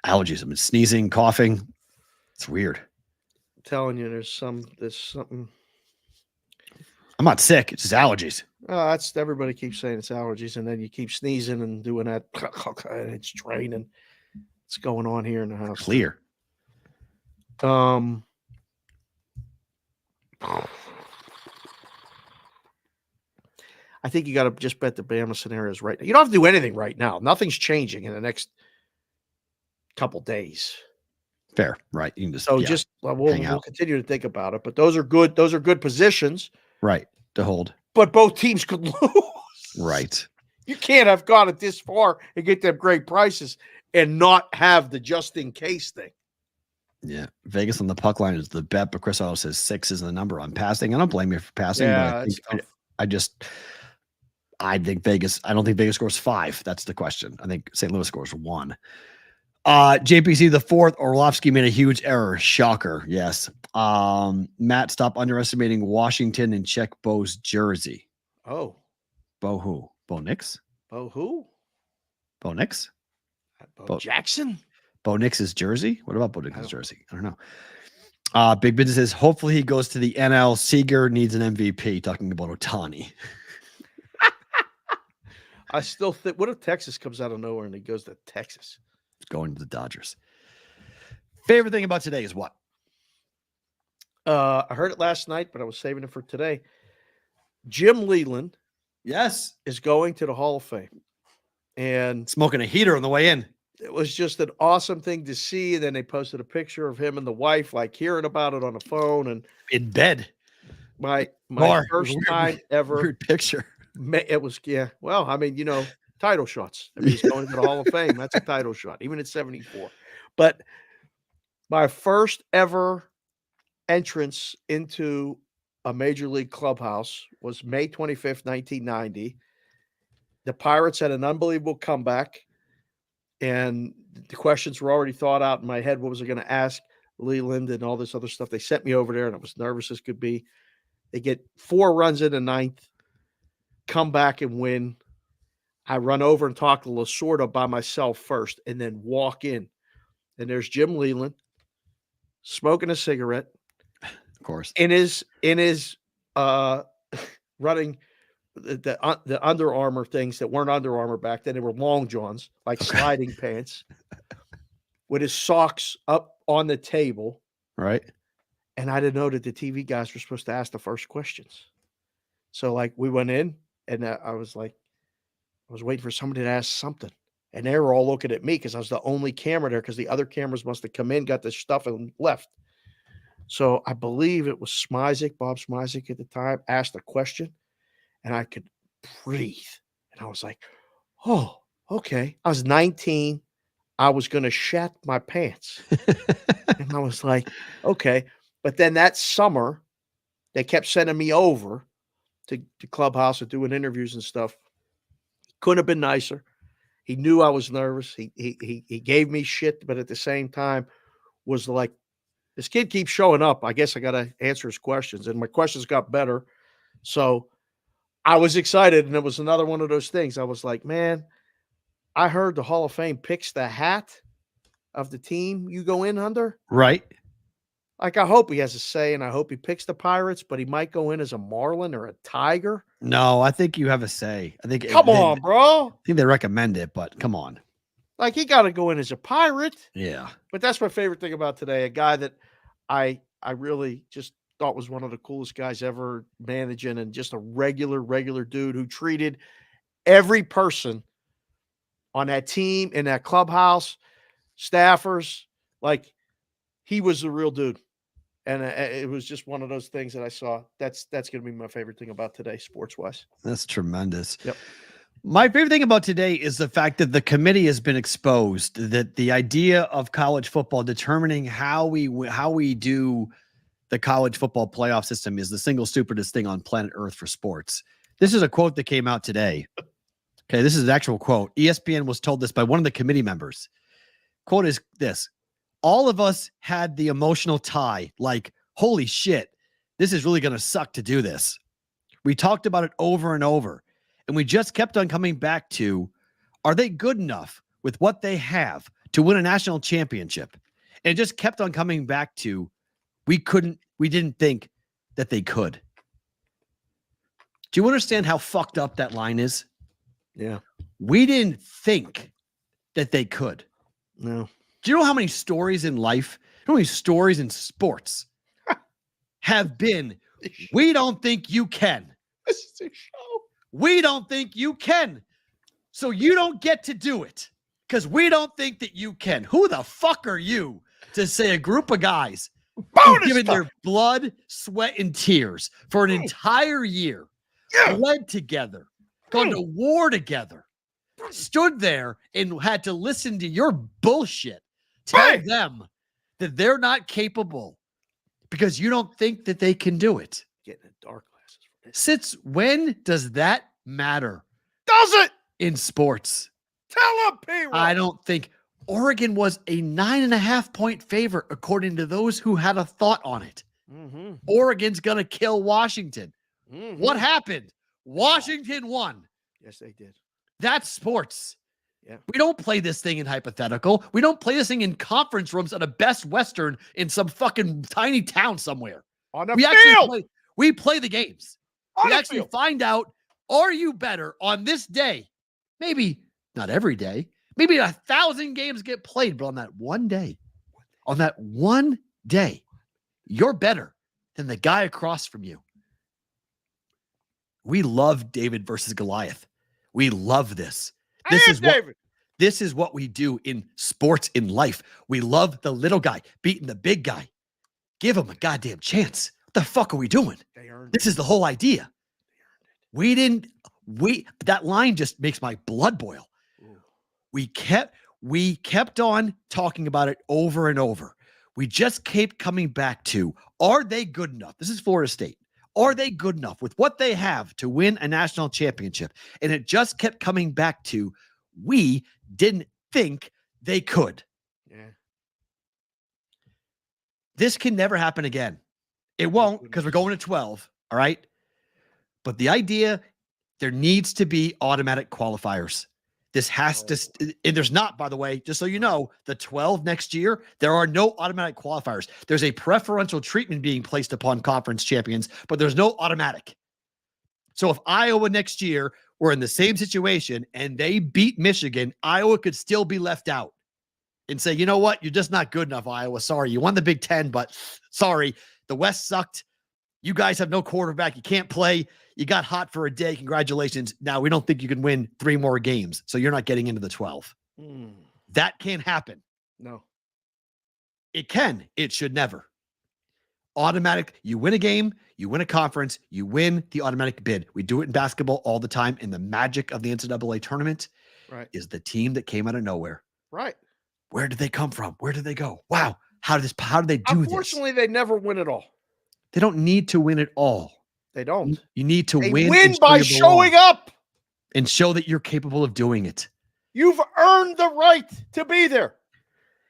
Allergies. I've been sneezing, coughing. It's weird. I'm telling you, there's something. I'm not sick. It's just allergies. That's everybody keeps saying it's allergies, and then you keep sneezing and doing that. And it's draining. What's going on here in the house? Clear. I think you got to just bet the Bama scenarios right now. You don't have to do anything right now. Nothing's changing in the next couple days. Fair, right? You can just we'll continue to think about it. But those are good. Those are good positions, right, to hold. But both teams could lose. Right. You can't have got it this far and get them great prices and not have the just in case thing. Yeah, Vegas on the puck line is the bet, but Chris Otto says 6 is the number. I'm passing. I don't blame you for passing. Yeah, but I think Vegas. I don't think Vegas scores 5. That's the question. I think St. Louis scores 1. JPC the 4th. Orlovsky made a huge error. Shocker. Yes. Matt, stop underestimating Washington and check Bo's jersey. Oh, Bo who? Bo Nix? Bo who? Bo Nix? Bo Jackson? Bo Nix's jersey? What about Bo Nix's jersey? I don't know. Big Business says, hopefully he goes to the NL. Seager needs an MVP. Talking about Ohtani. I still think, what if Texas comes out of nowhere and he goes to Texas? It's going to the Dodgers. Favorite thing about today is what? I heard it last night, but I was saving it for today. Jim Leland, yes, is going to the Hall of Fame. And smoking a heater on the way in. It was just an awesome thing to see. And then they posted a picture of him and the wife, like hearing about it on the phone and in bed. My first time ever. Weird picture. It was, yeah. Well, I mean, title shots. I mean, he's going to the Hall of Fame. That's a title shot, even at 74. But my first ever entrance into a major league clubhouse was May 25th, 1990. The Pirates had an unbelievable comeback, and the questions were already thought out in my head. What was I going to ask Leland and all this other stuff? They sent me over there, and I was nervous as could be. They get 4 runs in the 9th, come back and win. I run over and talk to Lasorda by myself first, and then walk in. and there's Jim Leland smoking a cigarette, Of course. in his running the Under Armour things that weren't Under Armour back then. They were long johns, like sliding pants, with his socks up on the table. Right. And I didn't know that the TV guys were supposed to ask the first questions. So like we went in, and I was waiting for somebody to ask something. And they were all looking at me because I was the only camera there, because the other cameras must have come in, got the stuff, and left. So I believe it was Bob Smizik at the time, asked a question, and I could breathe. And I was like, oh, okay. I was 19. I was going to shat my pants. And I was like, okay. But then that summer, they kept sending me over to Clubhouse and doing interviews and stuff. Couldn't have been nicer. He knew I was nervous. He gave me shit, but at the same time was like, this kid keeps showing up. I guess I got to answer his questions. And my questions got better. So I was excited. And it was another one of those things. I was like, man, I heard the Hall of Fame picks the hat of the team you go in under. Right. Like, I hope he has a say, and I hope he picks the Pirates, but he might go in as a Marlin or a Tiger. No, I think you have a say. I think. Come on, bro. I think they recommend it, but come on. Like, he got to go in as a Pirate. Yeah. But that's my favorite thing about today. A guy that I really just thought was one of the coolest guys ever managing, and just a regular dude who treated every person on that team, in that clubhouse, staffers, like he was the real dude. And it was just one of those things that I saw. That's going to be my favorite thing about today, sports-wise. That's tremendous. Yep. My favorite thing about today is the fact that the committee has been exposed, that the idea of college football determining how we do the college football playoff system is the single stupidest thing on planet Earth for sports. This is a quote that came out today. Okay, this is an actual quote. ESPN was told this by one of the committee members. Quote is this: all of us had the emotional tie, like, holy shit, this is really going to suck to do this. We talked about it over and over, and we just kept on coming back to, are they good enough with what they have to win a national championship? And it just kept on coming back to, we didn't think that they could. Do you understand how fucked up that line is? Yeah. We didn't think that they could. No. Do you know how many stories in life, how many stories in sports have been, we don't think you can. This is a show. We don't think you can. So you don't get to do it because we don't think that you can. Who the fuck are you to say a group of guys who've given their blood, sweat, and tears for an entire year, bled together, gone to war together, stood there and had to listen to your bullshit, tell them that they're not capable because you don't think that they can do it? Getting in dark glasses. Since when does that matter? Does it? In sports? Tell him, Perrault. I don't think. Oregon was a 9.5-point favorite, according to those who had a thought on it. Mm-hmm. Oregon's going to kill Washington. Mm-hmm. What happened? Washington won. Yes, they did. That's sports. Yeah. We don't play this thing in hypothetical. We don't play this thing in conference rooms at a Best Western in some fucking tiny town somewhere. On the We field. we play the games. On We the actually field. find out, are you better on this day? Maybe not every day. Maybe 1,000 games get played, but on that one day, you're better than the guy across from you. We love David versus Goliath. We love this. This is what we do in sports, in life. We love the little guy beating the big guy. Give him a goddamn chance. What the fuck are we doing? This is the whole idea. That line just makes my blood boil. Ooh. We kept on talking about it over and over. We just kept coming back to, are they good enough? This is Florida State. Are they good enough with what they have to win a national championship? And it just kept coming back to, we didn't think they could. Yeah. This can never happen again. It won't, because we're going to 12. All right. But the idea, there needs to be automatic qualifiers. This has to, and there's not, by the way, just so you know, the 12 next year, there are no automatic qualifiers. There's a preferential treatment being placed upon conference champions, but there's no automatic. So if Iowa next year were in the same situation and they beat Michigan, Iowa could still be left out and say, you know what? You're just not good enough, Iowa. Sorry. You won the Big Ten, but sorry. The West sucked. You guys have no quarterback. You can't play. You got hot for a day. Congratulations. Now, we don't think you can win 3 more games, so you're not getting into the 12. That can't happen. No. It can. It should never. Automatic. You win a game, you win a conference, you win the automatic bid. We do it in basketball all the time, and the magic of the NCAA tournament is the team that came out of nowhere. Right. Where did they come from? Where did they go? Wow. How did they do this? Unfortunately, they never win it all. They don't need to win it all. They don't. You need to They win by showing up and show that you're capable of doing it. You've earned the right to be there,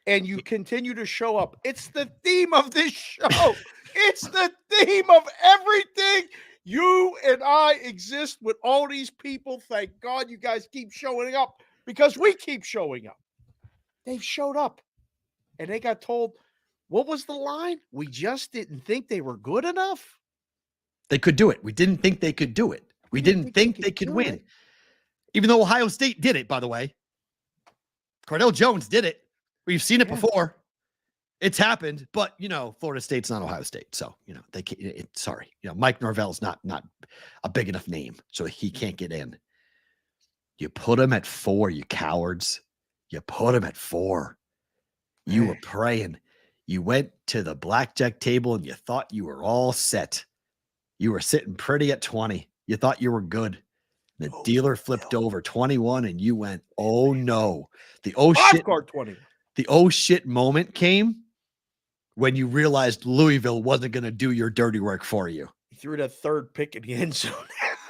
and you continue to show up. It's the theme of this show. It's the theme of everything. You and I exist with all these people. Thank God you guys keep showing up because we keep showing up. They've showed up, and they got told, what was the line? We just didn't think they were good enough. They could do it. We didn't think they could do it. We didn't think they could win. Even though Ohio State did it, by the way. Cardell Jones did it. We've seen it before. It's happened, but Florida State's not Ohio State, so they can't. Sorry, Mike Norvell's not a big enough name, so he can't get in. You put him at 4, you cowards. You put him at 4. You were praying. You went to the blackjack table and you thought you were all set. You were sitting pretty at 20. You thought you were good. The dealer flipped over 21 and you went, oh no. The oh shit moment came when you realized Louisville wasn't going to do your dirty work for you. He threw that 3rd pick in the end zone.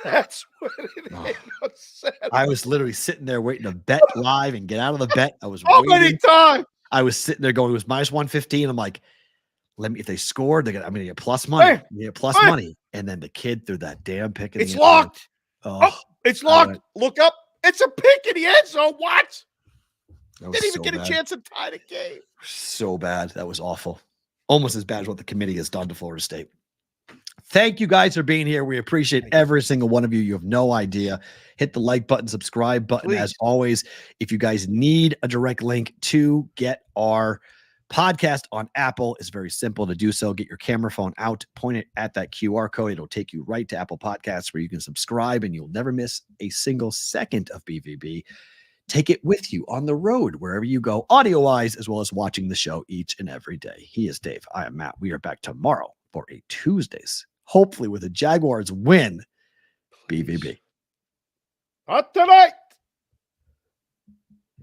That's what it is. I was literally sitting there waiting to bet live and get out of the bet. I was many times. I was sitting there going, it was minus 115. I'm like, if they scored, I'm going to get plus money. Money. And then the kid threw that damn pick. It's locked. It's locked. Look up. It's a pick in the end zone. What? Didn't even get a chance to tie the game. So bad. That was awful. Almost as bad as what the committee has done to Florida State. Thank you guys for being here. We appreciate every single one of you. You have no idea. Hit the like button, subscribe button. Please. As always, if you guys need a direct link to get our podcast on Apple, it's very simple to do so. Get your camera phone out, point it at that QR code. It'll take you right to Apple Podcasts where you can subscribe and you'll never miss a single second of BvB. Take it with you on the road, wherever you go, audio-wise, as well as watching the show each and every day. He is Dave. I am Matt. We are back tomorrow for a Tuesdays, hopefully with a Jaguars win. BvB. Not tonight.